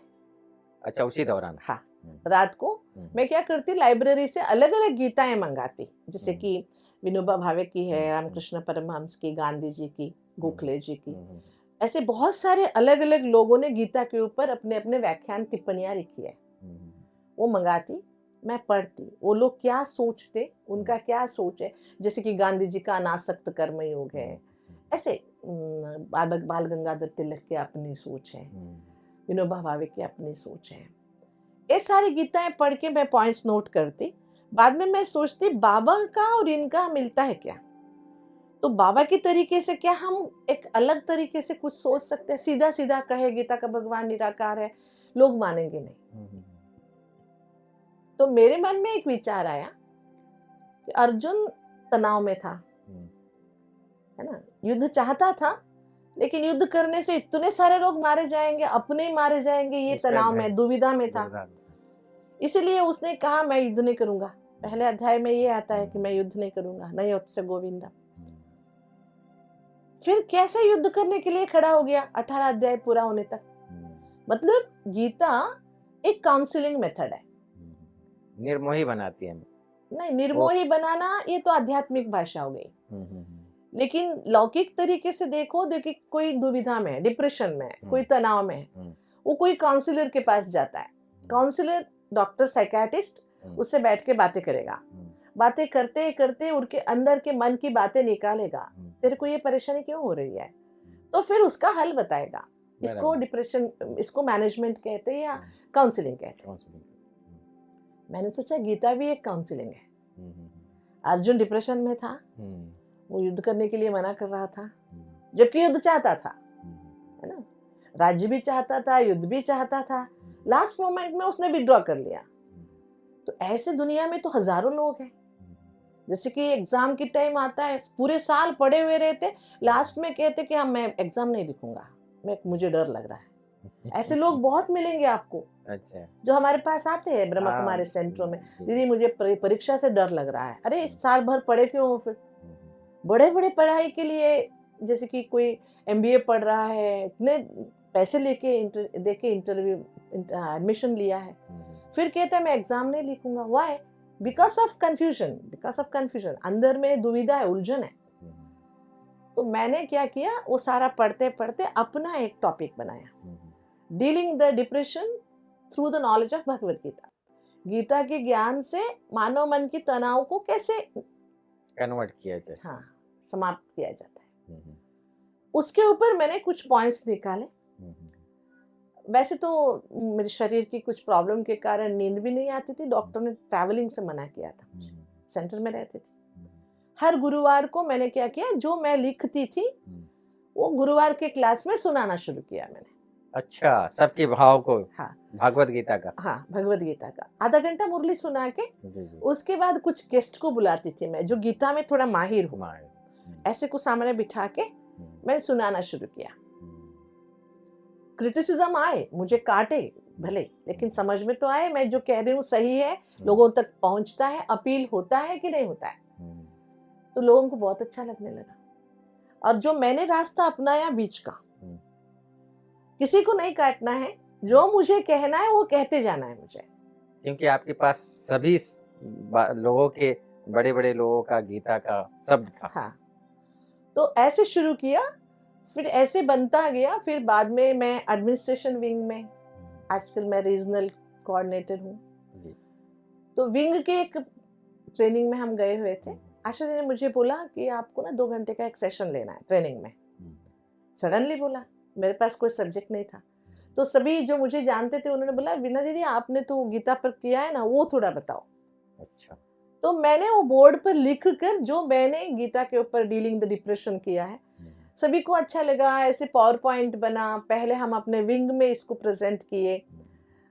अच्छा, उसी दौरान? हाँ, हुँ, रात को हुँ, मैं क्या करती, लाइब्रेरी से अलग-अलग गीताएँ मँगाती। जैसे हुँ। कि विनोबा भावे की है, हुँ, रामकृष्ण परमहंस की, गांधी जी की, गोखले जी की। हुँ। ऐसे बहुत सारे अलग-अलग लोगों ने गीता के ऊपर अपने-अपने व्याख्यान, टिप्पणियाँ लिखी है। हुँ, वो मँगाती, मैं पढ़ती। वो लोग क्या सोचते, उनका क्या सोच है। जैसे कि गांधी जी का अनासक्त कर्मयोग है। ऐसे बाल गंगाधर तिलक की अपनी सोच है। विनोबा भावे की अपनी सोच है। ये सारी गीताएँ पढ़ के मैं पॉइंट्स नोट करती। बाद में मैं सोचती बाबा का और इनका मिलता है क्या? तो बाबा के तरीके से क्या हम एक अलग तरीके से कुछ सोच सकते हैं? सीधा-सीधा कहे गीता का भगवान निराकार है, लोग मानेंगे नहीं। तो मेरे मन में एक विचार आया कि अर्जुन तनाव में था, है ना? युद्ध चाहता था, लेकिन युद्ध करने से इतने सारे लोग मारे जाएँगे, अपने ही मारे जाएँगे, ये तनाव में, दुविधा में था। इसीलिए उसने कहा मैं युद्ध नहीं करूँगा। पहले अध्याय में ये आता है कि मैं युद्ध नहीं करूँगा, नयोत्स्य गोविंदम। फिर कैसे युद्ध करने के लिए खड़ा हो गया 18 अध्याय पूरा होने तक। मतलब गीता एक काउंसलिंग मेथड है। निर्मोही बनाती है हमें। नहीं, निर्मोही बनाना ये तो आध्यात्मिक भाषा हो गई। लेकिन लौकिक तरीके से देखिए कोई दुविधा में है, डिप्रेशन में है, कोई तनाव में है, वो कोई काउंसलर के पास जाता है। काउंसलर डॉक्टर साइकियाट्रिस्ट उससे बैठ के बातें करेगा। बातें करते करते उनके अंदर के मन की बातें निकालेगा। तेरे को ये परेशानी क्यों हो रही है? तो फिर उसका हल बताएगा। इसको डिप्रेशन, इसको मैनेजमेंट कहते हैं या काउंसलिंग कहते हैं। मैंने सोचा गीता भी एक काउंसलिंग है। अर्जुन डिप्रेशन में था, वो युद्ध करने के लिए मना कर रहा था, जबकि युद्ध चाहता था, है ना? राज्य भी चाहता था, युद्ध भी चाहता था। लास्ट मोमेंट में उसने विड्रॉ कर लिया। तो ऐसे दुनिया में तो हजारों लोग हैं। जैसे कि एग्जाम की टाइम आता है, पूरे साल पढ़े हुए रहते, लास्ट में कहते कि हाँ मैं एग्जाम नहीं लिखूंगा, मुझे डर लग रहा है। ऐसे लोग बहुत मिलेंगे आपको। अच्छा। जो हमारे पास आते हैं ब्रह्मा कुमारी सेंटरों में, दीदी मुझे परीक्षा से डर लग रहा है। अरे इस साल भर पढ़े क्यों हो फिर? बड़े बड़े पढ़ाई के लिए, जैसे कि कोई MBA पढ़ रहा है, इतने पैसे देके इंटरव्यू एडमिशन लिया है, फिर कहता है मैं एग्जाम नहीं लिखूंगा। व्हाई? Because of confusion. अंदर में दुविधा है, उलझन है। तो मैंने क्या किया, वो सारा पढ़ते पढ़ते अपना एक टॉपिक बनाया, dealing the depression through the knowledge of Bhagavad Gita. Gita के ज्ञान से मानव मन की तनाव को कैसे कन्वर्ट किया जाए, हाँ, समाप्त किया जाता है। उसके ऊपर मैंने कुछ पॉइंट्स निकाले। वैसे तो मेरे शरीर की कुछ प्रॉब्लम के कारण नींद भी नहीं आती थी, डॉक्टर ने ट्रैवलिंग से मना किया था मुझे, सेंटर में रहती थी। हर गुरुवार को मैंने क्या किया, जो मैं लिखती थी वो गुरुवार के क्लास में सुनाना शुरू किया मैंने। अच्छा, सबके भाव को। हाँ, भगवद गीता का। हाँ, भगवद गीता का आधा घंटा मुरली सुना के उसके बाद कुछ गेस्ट को बुलाती थी मैं, जो गीता में थोड़ा माहिर हो, ऐसे को सामने बिठा के मैंने सुनाना शुरू किया। क्रिटिसिज्म आए, मुझे काटे भले, लेकिन समझ में तो आए मैं जो कह रही हूँ सही है, लोगों तक पहुंचता है, अपील होता है कि नहीं होता है। तो लोगों को बहुत अच्छा लगने लगा। और जो मैंने रास्ता अपनाया बीच का, किसी को नहीं काटना है, जो मुझे कहना है वो कहते जाना है मुझे, क्योंकि आपके पास सभी लोगों के, बड़े बड़े लोगों का गीता का शब्द था। हाँ, तो ऐसे शुरू किया, फिर ऐसे बनता गया। फिर बाद में मैं एडमिनिस्ट्रेशन विंग में, आजकल मैं रीजनल कोऑर्डिनेटर हूँ। तो विंग के एक ट्रेनिंग में हम गए हुए थे। आशा जी ने मुझे बोला कि आपको ना 2 घंटे का एक सेशन लेना है ट्रेनिंग में। सडनली बोला, मेरे पास कोई सब्जेक्ट नहीं था। तो सभी जो मुझे जानते थे उन्होंने बोला, वीणा दीदी आपने तो गीता पर किया है ना, वो थोड़ा बताओ। अच्छा। तो मैंने वो बोर्ड पर लिख कर जो मैंने गीता के ऊपर डीलिंग द डिप्रेशन किया है, सभी को अच्छा लगा। ऐसे पावर पॉइंट बना, पहले हम अपने विंग में इसको प्रेजेंट किए,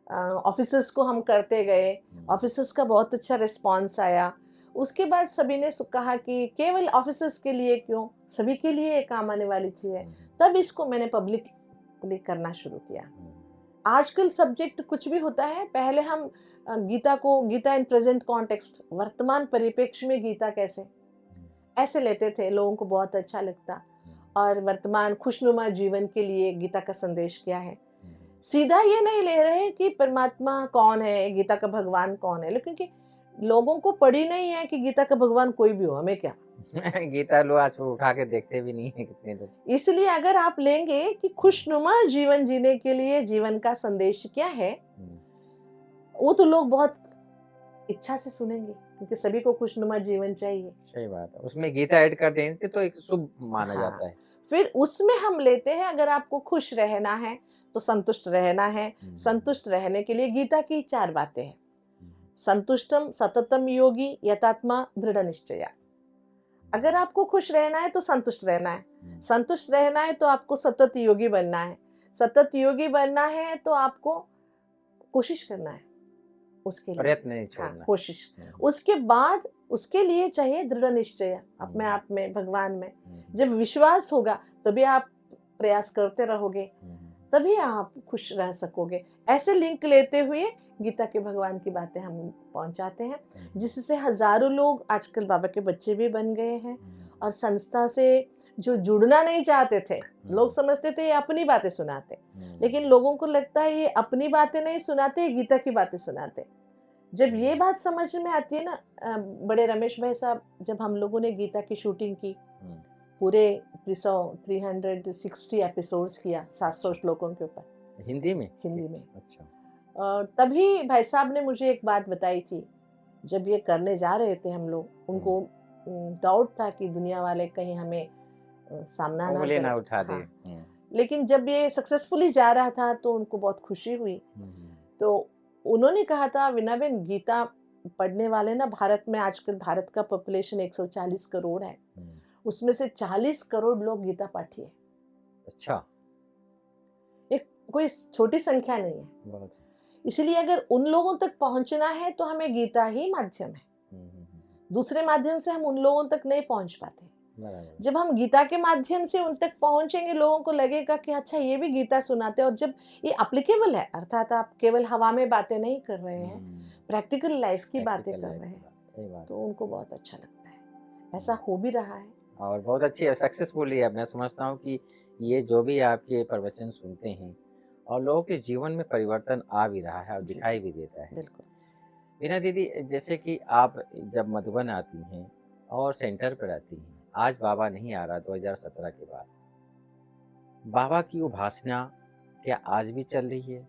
ऑफिसर्स को हम करते गए, ऑफिसर्स का बहुत अच्छा रिस्पांस आया। उसके बाद सभी ने कहा कि केवल ऑफिसर्स के लिए क्यों, सभी के लिए ये काम आने वाली चीज़ है। तब इसको मैंने पब्लिकली करना शुरू किया। आजकल सब्जेक्ट कुछ भी होता है, पहले हम गीता इन प्रेजेंट कॉन्टेक्स्ट, वर्तमान परिप्रेक्ष्य में गीता कैसे, ऐसे लेते थे, लोगों को बहुत अच्छा लगता। और वर्तमान खुशनुमा जीवन के लिए गीता का संदेश क्या है, सीधा ये नहीं ले रहे कि परमात्मा कौन है, गीता का भगवान कौन है, लेकिन कि लोगों को पड़ी नहीं है कि गीता का भगवान कोई भी हो, हमें क्या। गीता लोग आज उठा के देखते भी नहीं है कितने लोग। इसलिए अगर आप लेंगे कि खुशनुमा जीवन जीने के लिए जीवन का संदेश क्या है, वो तो लोग बहुत इच्छा से सुनेंगे, क्योंकि सभी को खुशनुमा जीवन चाहिए। सही बात है, उसमें गीता ऐड कर देंगे तो एक शुभ माना हाँ, जाता है। फिर उसमें हम लेते हैं, अगर आपको खुश रहना है तो संतुष्ट रहना है। संतुष्ट रहने के लिए गीता की 4 बातें हैं। संतुष्टम सततम योगी यतात्मा दृढ़ निश्चया। अगर आपको खुश रहना है तो संतुष्ट रहना है, संतुष्ट रहना है तो आपको सतत योगी बनना है, सतत योगी बनना है तो आपको कोशिश करना है, उसके लिए प्रयत्न नहीं हाँ, छोड़ना। कोशिश। उसके बाद उसके लिए चाहिए दृढ़ निश्चय अपने आप में, भगवान में। जब विश्वास होगा तभी आप प्रयास करते रहोगे, तभी आप खुश रह सकोगे। ऐसे लिंक लेते हुए गीता के भगवान की बातें हम पहुंचाते हैं, जिससे हजारों लोग आजकल बाबा के बच्चे भी बन गए हैं। और संस्था से जो जुड़ना नहीं चाहते थे, लोग समझते थे ये अपनी बातें सुनाते, लेकिन लोगों को लगता है ये अपनी बातें नहीं सुनाते, ये गीता की बातें सुनाते। जब ये बात समझ में आती है ना, बड़े रमेश भाई साहब, जब हम लोगों ने गीता की शूटिंग की, पूरे 360 एपिसोड्स किया 700 श्लोकों के ऊपर, हिंदी में। अच्छा। अच्छा। तभी भाई साहब ने मुझे एक बात बताई थी। जब ये करने जा रहे थे हम लोग, उनको डाउट था कि दुनिया वाले कहीं हमें सामना ना उंगली ना करें। उठा दे। हाँ। लेकिन जब ये सक्सेसफुली जा रहा था तो उनको बहुत खुशी हुई। तो उन्होंने कहा था, वीणाबेन गीता पढ़ने वाले ना, भारत में आजकल भारत का पॉपुलेशन 140 करोड़ है, उसमें से 40 करोड़ लोग गीता पाठी है। अच्छा, एक कोई छोटी संख्या नहीं है। बहुत। इसलिए अगर उन लोगों तक पहुंचना है तो हमें गीता ही माध्यम है, दूसरे माध्यम से हम उन लोगों तक नहीं पहुंच पाते। जब हम गीता के माध्यम से उन तक पहुंचेंगे, लोगों को लगेगा कि अच्छा ये भी गीता सुनाते हैं, और जब ये एप्लीकेबल है, अर्थात आप केवल हवा में बातें नहीं कर रहे हैं, प्रैक्टिकल लाइफ की बातें कर रहे हैं, तो उनको बहुत अच्छा लगता है। ऐसा हो भी रहा है और बहुत अच्छी सक्सेसफुल है। मैं समझता हूँ कि ये जो भी आपके प्रवचन सुनते हैं और लोगों के जीवन में परिवर्तन आ भी रहा है और दिखाई भी देता है। बिल्कुल। वीणा दीदी, जैसे कि आप जब मधुबन आती हैं और सेंटर पर आती हैं, आज बाबा नहीं आ रहा 2017 के बाद, बाबा की उपासना क्या आज भी चल रही है?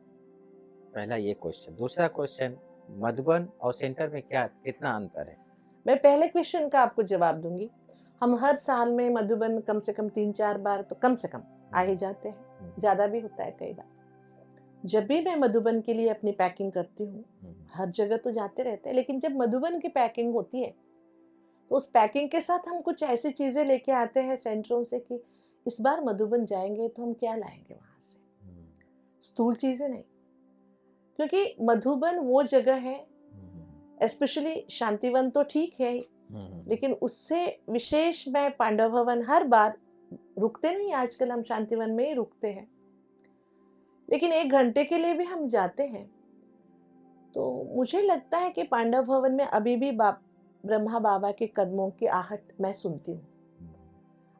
पहला ये क्वेश्चन। दूसरा क्वेश्चन, मधुबन और सेंटर में क्या कितना अंतर है? मैं पहले क्वेश्चन का आपको जवाब दूंगी। हम हर साल में मधुबन कम से कम 3-4 बार तो कम से कम आ ही जाते हैं, ज़्यादा भी होता है कई बार। जब भी मैं मधुबन के लिए अपनी पैकिंग करती हूँ, हर जगह तो जाते रहते हैं, लेकिन जब मधुबन की पैकिंग होती है तो उस पैकिंग के साथ हम कुछ ऐसी चीज़ें लेके आते हैं सेंटरों से कि इस बार मधुबन जाएंगे तो हम क्या लाएंगे वहाँ से, स्थूल चीज़ें नहीं। क्योंकि मधुबन वो जगह है, स्पेशली शांतिवन तो ठीक है, लेकिन उससे विशेष मैं पांडव भवन, हर बार रुकते नहीं, आजकल हम शांतिवन में ही रुकते हैं, लेकिन 1 घंटे के लिए भी हम जाते हैं। तो मुझे लगता है कि पांडव भवन में अभी भी ब्रह्मा बाबा के कदमों की आहट मैं सुनती हूँ।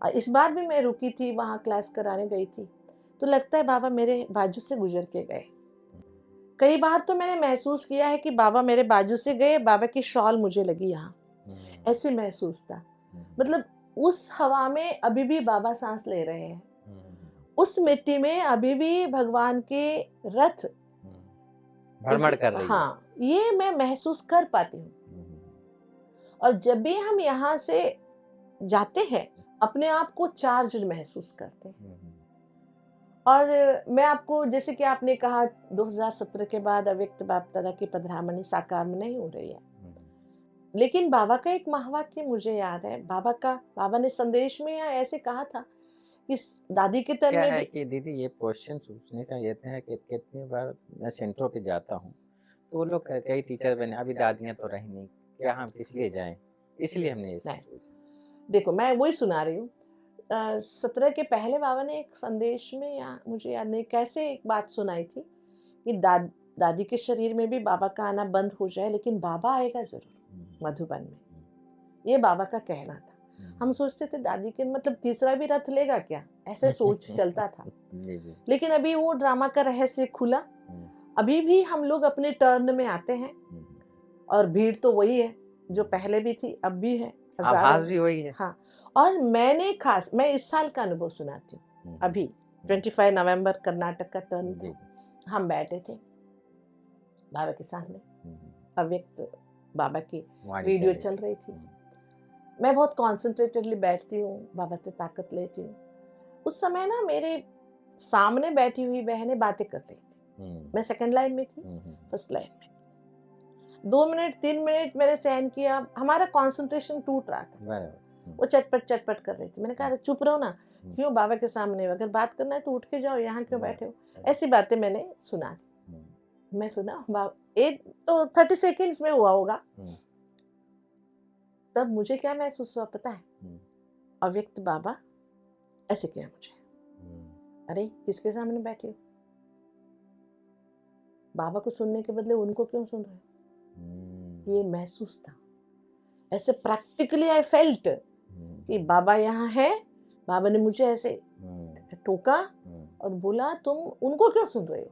और इस बार भी मैं रुकी थी, वहाँ क्लास कराने गई थी, तो लगता है बाबा मेरे बाजू से गुजर के गए। कई बार तो मैंने महसूस किया है कि बाबा मेरे बाजू से गए, बाबा की शॉल मुझे लगी यहाँ, ऐसे महसूस था। मतलब उस हवा में अभी भी बाबा सांस ले रहे हैं, उस मिट्टी में अभी भी भगवान के रथ भ्रमण कर रही है। हाँ, ये मैं महसूस कर पाती हूँ। और जब भी हम यहाँ से जाते हैं, अपने आप को चार्ज महसूस करते हैं। और मैं आपको, जैसे कि आपने कहा 2017 के बाद अव्यक्त बाप दादा की पधरामणी साकार में नहीं हो रही है, लेकिन बाबा का एक महावाक्य मुझे याद है, बाबा ने संदेश में या ऐसे कहा था कि दादी के तन क्या में है भी। कि दीदी ये क्वेश्चन पूछने का ये है कि कितनी बार मैं सेंटरों पे जाता हूँ तो वो लोग कई टीचर बने, अभी दादियाँ तो रही नहीं, क्या हम किस लिए जाएं, इसलिए हमने ये नहीं, सोचा। देखो मैं वही सुना रही हूँ। 17 के पहले बाबा ने एक संदेश में, या मुझे याद नहीं कैसे, एक बात सुनाई थी कि दादी के शरीर में भी बाबा का आना बंद हो जाए, लेकिन बाबा आएगा जरूर मधुबन में। ये बाबा का कहना था। हम सोचते थे दादी के मतलब तीसरा भी रथ लेगा क्या, ऐसे सोच चलता था। लेकिन अभी वो ड्रामा का रहस्य खुला। अभी भी हम लोग अपने टर्न में आते हैं, और भीड़ तो वही है जो पहले भी थी, अब भी है, आभास हजारों। भी वही है। हाँ, और मैं इस साल का अनुभव सुनाती हूँ। अभी 25 नवंबर कर्नाटक का टर्न था। हम बैठे थे बाबा के सामने, अव्यक्त बाबा की वीडियो चल रही थी। मैं बहुत कॉन्सेंट्रेटेडली बैठती हूँ, बाबा से ताकत लेती हूँ। उस समय ना मेरे सामने बैठी हुई बहनें बातें कर रही थी। मैं सेकंड लाइन में थी, फर्स्ट लाइन में। 2 मिनट 3 मिनट मैंने सहन किया, हमारा कॉन्सेंट्रेशन टूट रहा था। वो चटपट चटपट कर रही थी। मैंने कहा चुप रहो ना, क्यों बाबा के सामने, अगर बात करना है तो उठ के जाओ, यहाँ क्यों बैठे हो। ऐसी बातें मैंने सुना दी। मैं सुना, एक तो 30 सेकेंड्स में हुआ होगा। तब मुझे क्या महसूस हुआ पता है, अव्यक्त बाबा ऐसे किया मुझे, अरे किसके सामने बैठे हो, बाबा को सुनने के बदले उनको क्यों सुन रहे हो। ये महसूस था, ऐसे प्रैक्टिकली आई फेल्ट कि बाबा यहाँ है। बाबा ने मुझे ऐसे टोका और बोला तुम उनको क्यों सुन रहे हो।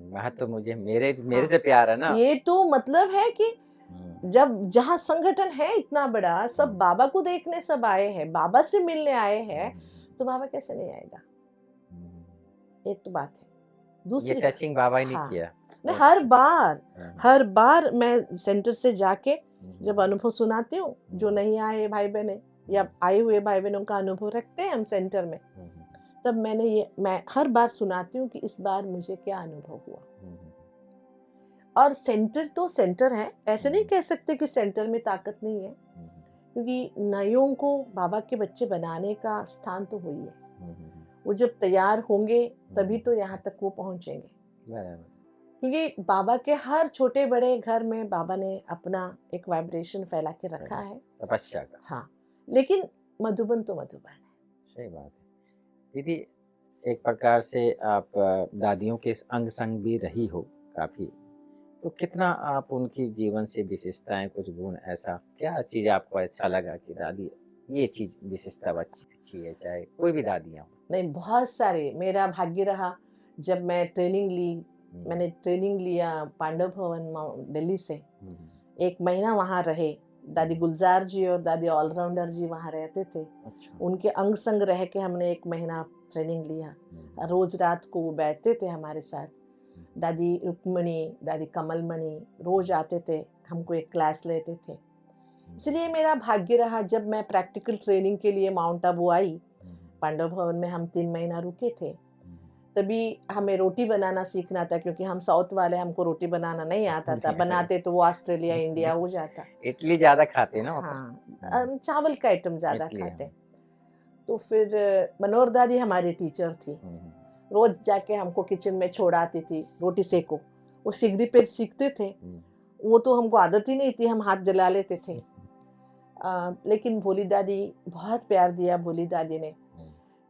वहाँ तो मुझे मेरे से प्यार है ना। ये तो मतलब है कि जब जहाँ संगठन है इतना बड़ा, सब बाबा को देखने सब आए हैं, बाबा से मिलने आए हैं, तो बाबा कैसे नहीं आएगा। एक तो बात है, दूसरी ये टचिंग बाबा ही नहीं किया। नहीं, हर बार मैं सेंटर से जाके जब अनुभव सुनाती हूँ, जो नहीं आए भाई बहने या आए हुए भाई बहनों का अनुभव रखते हैं हम सेंटर में, तब मैं हर बार सुनाती हूँ कि इस बार मुझे क्या अनुभव हुआ। और सेंटर तो सेंटर है, ऐसे नहीं कह सकते कि सेंटर में ताकत नहीं है, क्योंकि नयों को बाबा के बच्चे बनाने का स्थान तो वही है। वो जब तैयार होंगे तभी तो यहाँ तक वो पहुंचेंगे। क्योंकि बाबा के हर छोटे बड़े घर में बाबा ने अपना एक वाइब्रेशन फैला के रखा है, तपस्या का। हाँ, लेकिन मधुबन तो मधुबन है। सही बात है दीदी। एक प्रकार से आप दादियों के अंग संग भी रही हो काफी, तो कितना आप उनकी जीवन से विशेषताएं, कुछ गुण, ऐसा क्या चीज आपको अच्छा लगा कि दादी ये चीज विशेषता अच्छी है, चाहे कोई भी दादियां हो। नहीं, बहुत सारे। मेरा भाग्य रहा जब मैं मैंने ट्रेनिंग लिया पांडव भवन दिल्ली से। 1 महीना वहाँ रहे। दादी गुलजार जी और दादी ऑलराउंडर जी वहाँ रहते थे। अच्छा। उनके अंग संग रह के हमने 1 महीना ट्रेनिंग लिया। रोज रात को वो बैठते थे हमारे साथ। दादी रुक्मणी, दादी कमलमणि रोज आते थे, हमको एक क्लास लेते थे। इसलिए मेरा भाग्य रहा, जब मैं प्रैक्टिकल ट्रेनिंग के लिए माउंट आबू आई, पांडव भवन में हम 3 महीना रुके थे, तभी हमें रोटी बनाना सीखना था, क्योंकि हम साउथ वाले, हमको रोटी बनाना नहीं आता था। बनाते तो वो ऑस्ट्रेलिया इंडिया हो जाता। इडली ज्यादा खाते ना। हाँ, चावल का आइटम ज्यादा खाते। तो फिर मनोहर दादी हमारी टीचर थी, रोज जाके हमको किचन में छोड़ाती थी, रोटी सेको। वो सिगड़ी पे सीखते थे, वो तो हमको आदत ही नहीं थी, हम हाथ जला लेते थे। लेकिन भोली दादी, बहुत प्यार दिया भोली दादी ने।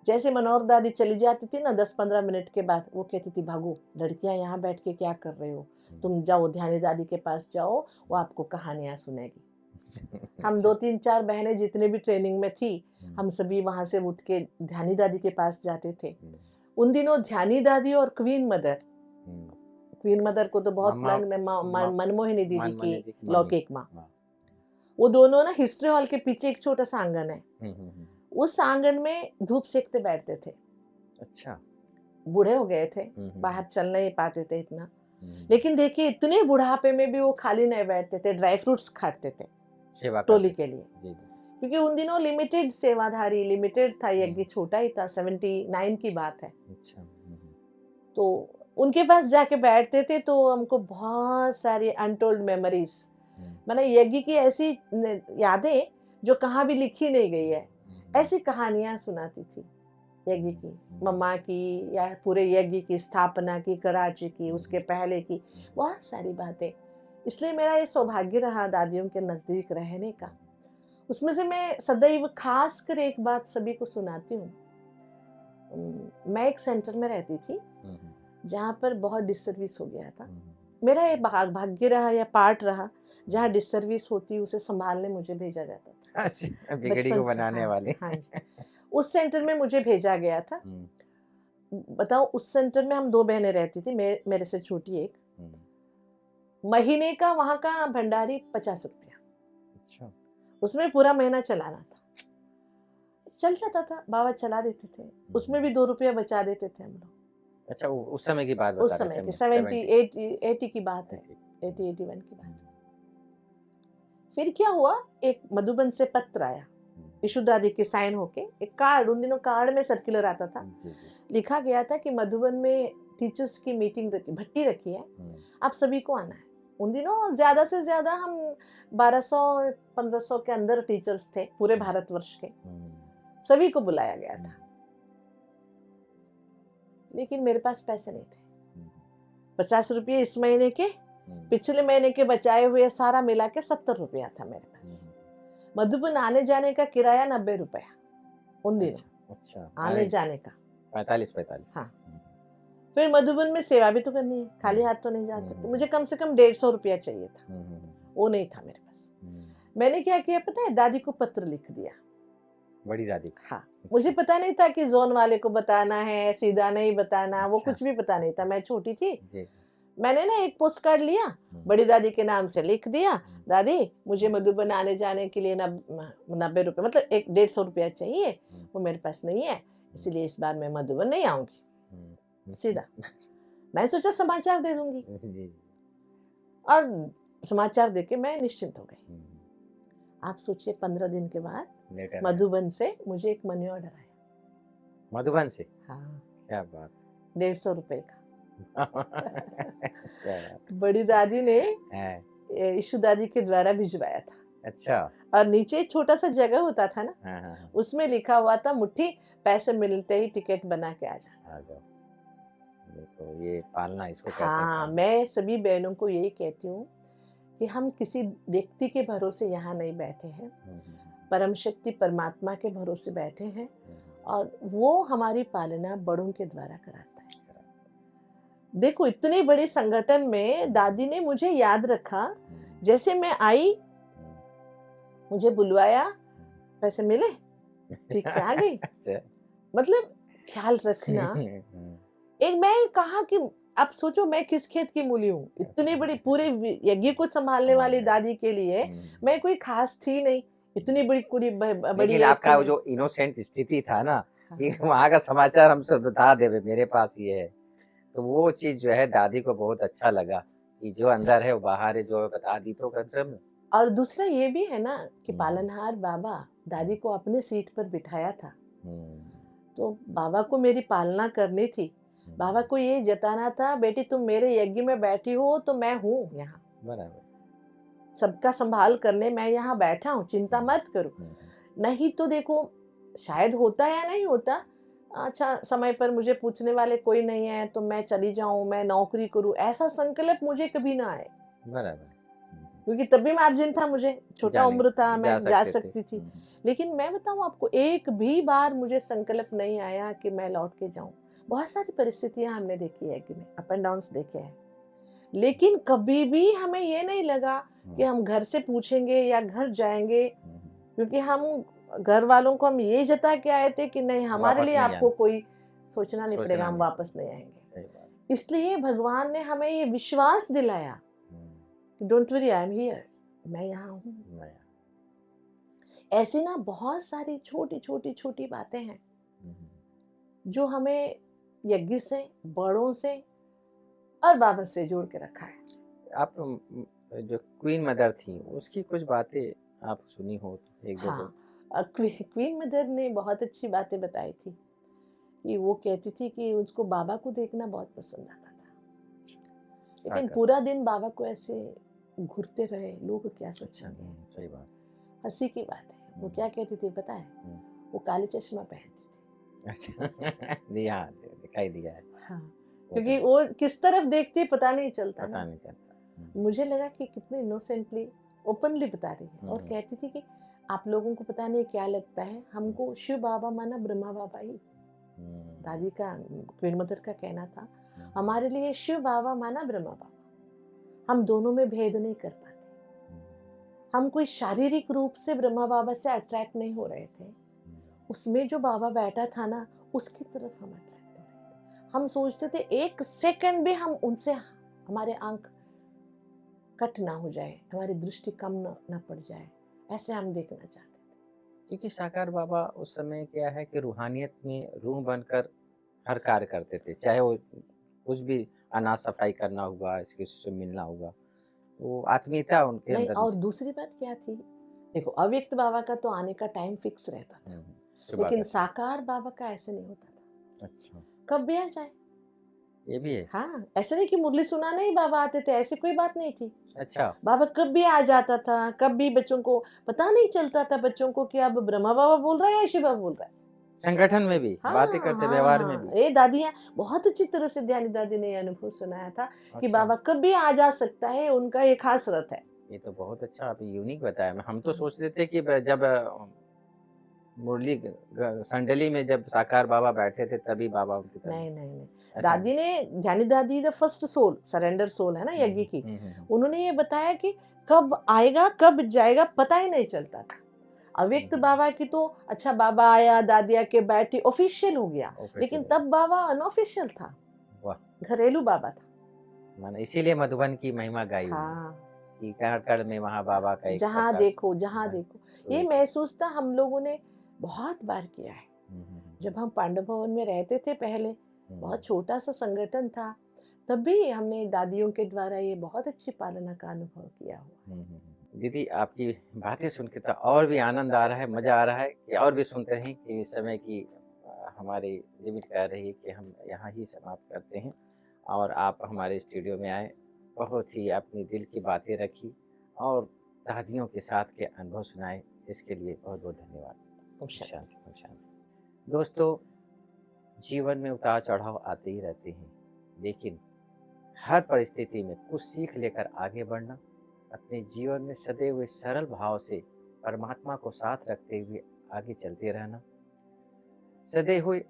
जैसे मनोहर दादी चली जाती थी ना 10-15 मिनट के बाद, वो कहती थी भागो, लड़कियां यहाँ बैठ के क्या कर रहे हो, तुम जाओ ध्यानी दादी के पास जाओ, वो आपको कहानियां सुनेगी। हम 2-3-4 बहनें जितने भी ट्रेनिंग में थी, हम सभी वहां से उठ के ध्यानी दादी के पास जाते थे। उन दिनों ध्यानी दादी और क्वीन मदर को तो बहुत मनमोहिनी दीदी की लौकिक माँ, वो दोनों ना हिस्ट्री हॉल के पीछे एक छोटा सा आंगन है, उस आंगन में धूप सेकते बैठते थे। अच्छा, बूढ़े हो गए थे, बाहर चल नहीं पाते थे इतना, लेकिन देखिए इतने बुढ़ापे में भी वो खाली नहीं बैठते थे, ड्राई फ्रूट्स खाते थे टोली के लिए। क्योंकि उन दिनों लिमिटेड सेवाधारी, लिमिटेड था, यज्ञ छोटा ही था, 79 की बात है। तो उनके पास जाके बैठते थे, तो हमको बहुत सारी अनटोल्ड मेमोरीज, मैंने यज्ञ की ऐसी यादें जो कहाँ भी लिखी नहीं गई है, ऐसी कहानियां सुनाती थी यज्ञ की, मम्मा की, या पूरे यज्ञ की स्थापना की, कराची की, उसके पहले की, बहुत सारी बातें। इसलिए मेरा ये सौभाग्य रहा दादियों के नज़दीक रहने का। उसमें से मैं सदैव खास कर एक बात सभी को सुनाती हूँ। मैं एक सेंटर में रहती थी जहाँ पर बहुत डिससर्विस हो गया था। मेरा ये भाग्य रहा या पार्ट रहा, जहाँ डिससर्विस होती उसे संभालने मुझे भेजा जाता था। अच्छा, बिगड़ी बचपन को से, बनाने हाँ, वाले। हाँ जी। उस सेंटर में मुझे भेजा गया था। बताओ, उस सेंटर में हम 2 बहनें रहती थी, मेरे से छोटी एक। महीने का वहाँ का भंडारी 50 रुपया, अच्छा, उसमें पूरा महीना चलाना था। चल जाता था, बाबा चला देते थे, उसमें भी 2 रुपया बचा देते थे हम लोग। अच्छा, उस समय की बात बता उस रहे समय की 70, 80 की बात है, 81 की बात है। फिर क्या हुआ, एक मधुबन से पत्र आया, यशु दादी के साइन होके, एक कार्ड, उन दिनों कार्ड में सर्कुलर आता था, लिखा गया था कि मधुबन में टीचर्स की मीटिंग भट्टी रखी है, आप सभी को आना है। उन दिनों ज्यादा से ज्यादा हम 1200-1500 के अंदर टीचर्स थे पूरे भारतवर्ष के, सभी को बुलाया गया था। लेकिन मेरे पास पैसे नहीं थे। 50 रुपये इस महीने के, पिछले महीने के बचाए हुए सारा मिला के 70 रुपया था मेरे पास। मधुबन आने जाने का किराया 90 रुपया उन दिनों। अच्छा, आने जाने का 45। हाँ। फिर मधुबन में सेवा भी तो करनी है, खाली हाथ तो नहीं जाते। तो मुझे कम से कम 150 रुपया चाहिए था, वो नहीं था मेरे पास। मैंने क्या किया पता है, दादी को पत्र लिख दिया, बड़ी दादी। हाँ, मुझे पता नहीं था कि जोन वाले को बताना है, सीधा नहीं बताना, वो कुछ भी पता नहीं था, मैं छोटी थी। मैंने ना एक पोस्ट कार्ड लिया, बड़ी दादी के नाम से लिख दिया, दादी मुझे मधुबन आने जाने के लिए 90 रुपये, मतलब 150 रुपया चाहिए, वो मेरे पास नहीं है, इसीलिए इस बार मैं मधुबन नहीं आऊंगी। सीधा मैं सोचा समाचार दे दूंगी, और समाचार देके मैं निश्चिंत हो गई। आप सोचिए, 15 दिन के बाद मधुबन से मुझे एक मनी ऑर्डर आया। मधुबन से? हाँ, क्या बात। 150 रुपए का। क्या बात। बड़ी दादी ने यशु दादी के द्वारा भिजवाया था। अच्छा। और नीचे छोटा सा जगह होता था ना, उसमें लिखा हुआ था, मुट्ठी पैसे मिलते ही टिकट बना के आ जाओ। देखो, ये पालना इसको कहते हैं। हाँ, मैं सभी बहनों को यही कहती हूँ कि हम किसी व्यक्ति के भरोसे यहाँ नहीं बैठे हैं, परम शक्ति परमात्मा के भरोसे बैठे हैं, और वो हमारी पालना बड़ों के द्वारा कराता है। देखो, इतने बड़े संगठन में दादी ने मुझे याद रखा। जैसे मैं आई, मुझे बुलवाया, पैसे मिले, ठीक से आ गई। मतलब ख्याल रखना। एक मैं कहा कि अब सोचो मैं किस खेत की मूली हूँ, इतनी बड़ी पूरे यज्ञ को संभालने वाली दादी के लिए मैं कोई खास थी नहीं, इतनी बड़ी पूरी बड़ी। लेकिन आपका जो इनोसेंट स्थिति था ना, कि वहाँ का समाचार हमसे बता दे, मेरे पास ये है, तो वो चीज जो है दादी को बहुत अच्छा लगा कि जो अंदर है वो बाहर है, जो बता दी तो कम। और दूसरा ये भी है ना कि पालनहार बाबा दादी को अपने सीट पर बिठाया था, तो बाबा को मेरी पालना करनी थी। बाबा को ये जताना था, बेटी तुम मेरे यज्ञ में बैठी हो तो मैं हूँ यहाँ, बराबर, सबका संभाल करने मैं यहाँ बैठा हूँ, चिंता मत करो। नहीं तो देखो, शायद होता या नहीं होता, अच्छा समय पर मुझे पूछने वाले कोई नहीं है तो मैं चली जाऊं, मैं नौकरी करूं, ऐसा संकल्प मुझे कभी ना आए। बराबर, क्योंकि तब भी मार्जिन था, मुझे छोटा उम्र था, मैं जा सकती थी। लेकिन मैं बताऊं आपको, एक भी बार मुझे संकल्प नहीं आया कि मैं लौट के जाऊं। बहुत सारी परिस्थितियां हमने देखी है कि मैं अप एंड डाउन्स देखे हैं, लेकिन कभी भी हमें ये नहीं लगा कि हम घर से पूछेंगे या घर जाएंगे, क्योंकि हम घर वालों को हम ये जता के आए थे कि नहीं, हमारे लिए आपको कोई सोचना नहीं पड़ेगा, हम वापस नहीं आएंगे। इसलिए भगवान ने हमें ये विश्वास दिलाया, don't worry, I am here, मैं यहाँ हूँ। ऐसी ना बहुत सारी छोटी छोटी छोटी बातें हैं जो हमें यज्ञ से, बड़ों से और बाबा से जोड़ के रखा है। आप जो क्वीन मदर थी, उसकी कुछ बातें आप सुनी हो तो एक दो? हाँ, क्वीन मदर ने बहुत अच्छी बातें बताई थी कि वो कहती थी कि उसको बाबा को देखना बहुत पसंद आता था, लेकिन पूरा दिन बाबा को ऐसे घूरते रहे, लोग क्या सोचेंगे। सही बात। हंसी की बात है, वो क्या कहती थी पता है, हम्म। वो काले चश्मा पहनती थी। अच्छा जी हाँ, दिखाई दिया है। हाँ, वो क्योंकि तो वो किस तरफ देखती है पता नहीं चलता पता ना। नहीं चलता। मुझे लगा कि कितनी इनोसेंटली ओपनली बता रही है, और हम्म। कहती थी कि आप लोगों को पता नहीं क्या लगता है, हमको शिव बाबा माना ब्रह्मा बाबा ही। दादी का, क्वीन मदर का कहना था, हमारे लिए शिव बाबा माना ब्रह्मा बाबा। हम दोनों में भेद नहीं कर पाते। हम कोई शारीरिक रूप से ब्रह्मा बाबा से अट्रैक्ट नहीं हो रहे थे, उसमें जो बाबा बैठा था ना, उसकी तरफ हम अट्रैक्ट हो रहे थे। हम सोचते थे एक सेकंड भी हम उनसे, हमारे आंख कट ना हो जाए, हमारी दृष्टि कम ना पड़ जाए, ऐसे हम देखना चाहते थे। क्योंकि साकार बाबा उस समय क्या है कि रूहानियत में रूह बनकर हर कार्य करते थे, चाहे वो कुछ भी अनाज सफाई करना हुआ, किसी से मिलना हुआ, वो आत्मीयता उनके नहीं, अंदर। और दूसरी बात क्या थी, देखो अव्यक्त बाबा का तो आने का टाइम फिक्स रहता था, सुबह लेकिन का। साकार बाबा का ऐसे नहीं होता था, अच्छा, कब भी आ जाए। ये भी है। हाँ, ऐसे नहीं कि मुरली सुनाने ही बाबा आते थे, ऐसी कोई बात नहीं थी। अच्छा। बाबा कब भी आ जाता था, कब भी बच्चों को पता नहीं चलता था, बच्चों को कि अब ब्रह्मा बाबा बोल रहा है या शिव बाबा बोल रहा है। संगठन में भी हाँ बातें करते, हाँ व्यवहार में हाँ, भी। ये दादियाँ बहुत अच्छी तरह से, ध्यानी दादी ने ये अनुभव सुनाया था कि अच्छा, बाबा कब भी आ जा सकता है, उनका एक खास रथ है। ये तो बहुत अच्छा, आप यूनिक बताया। हम तो सोचते थे कि जब मुरली संडली में जब साकार बाबा बैठे थे तभी बाबा उनकी तरफ। नहीं नहीं नहीं, ऐसा दादी ने, Dhyani Dadi the first soul, surrender soul है ना यज्ञ की, उन्होंने ये बताया कि कब आएगा कब जाएगा पता ही नहीं चलता था। अव्यक्त बाबा की तो, अच्छा बाबा आया, दादिया के बैठी, ऑफिशियल हो गया, लेकिन तब बाबा अनऑफिशियल था, वाह, घरेलू बाबा था। माने इसीलिए मधुबन की महिमा गाई हुई है हाँ, कि कण कण में वहाँ बाबा का एक जहाँ प्रकाश। देखो जहाँ देखो, ये महसूस था, हम लोगों ने बहुत बार किया है। जब हम पांडव भवन में रहते थे पहले, बहुत छोटा सा संगठन था, तब भी हमने दादियों के द्वारा ये बहुत अच्छी पालना का अनुभव किया हुआ। दीदी, आपकी बातें सुन के तो और भी आनंद आ रहा है, मजा आ रहा है कि और भी सुनते रहें कि इस समय की हमारी लिमिट कह रही है कि हम यहाँ ही समाप्त करते हैं, और आप हमारे स्टूडियो में आए, बहुत ही अपनी दिल की बातें रखी और दादियों के साथ के अनुभव सुनाए, इसके लिए बहुत बहुत धन्यवाद। ओम शांति। शांति, ओम शांति। दोस्तों, जीवन में उतार चढ़ाव आते ही रहते हैं, लेकिन हर परिस्थिति में कुछ सीख लेकर आगे बढ़ना, अपने जीवन में सदैव हुए सरल भाव से परमात्मा को साथ रखते हुए आगे चलते रहना, सदैव हुए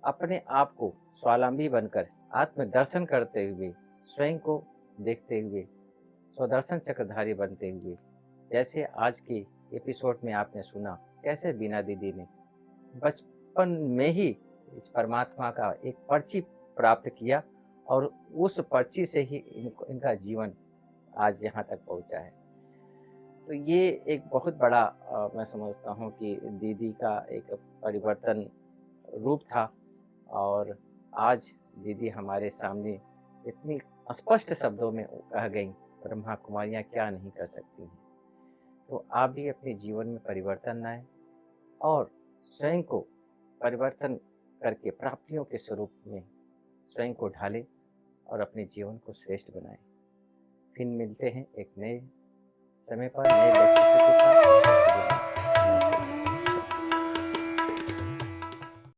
अपने आप को स्वावलंबी बनकर आत्मदर्शन करते हुए, स्वयं को देखते हुए स्वदर्शन चक्रधारी बनते हुए, जैसे आज के एपिसोड में आपने सुना कैसे बीना दीदी ने बचपन में ही इस परमात्मा का एक पर्ची प्राप्त किया, और उस पर्ची से ही इनका जीवन आज यहाँ तक पहुँचा है। तो ये एक बहुत बड़ा मैं समझता हूँ कि दीदी का एक परिवर्तन रूप था, और आज दीदी हमारे सामने इतनी स्पष्ट शब्दों में कह गई, ब्रह्मा कुमारियाँ क्या नहीं कर सकती हैं। तो आप भी अपने जीवन में परिवर्तन लाएं और स्वयं को परिवर्तन करके प्राप्तियों के स्वरूप में स्वयं को ढालें और अपने जीवन को श्रेष्ठ बनाएं। फिर मिलते हैं एक नए समय पर, नए व्यक्ति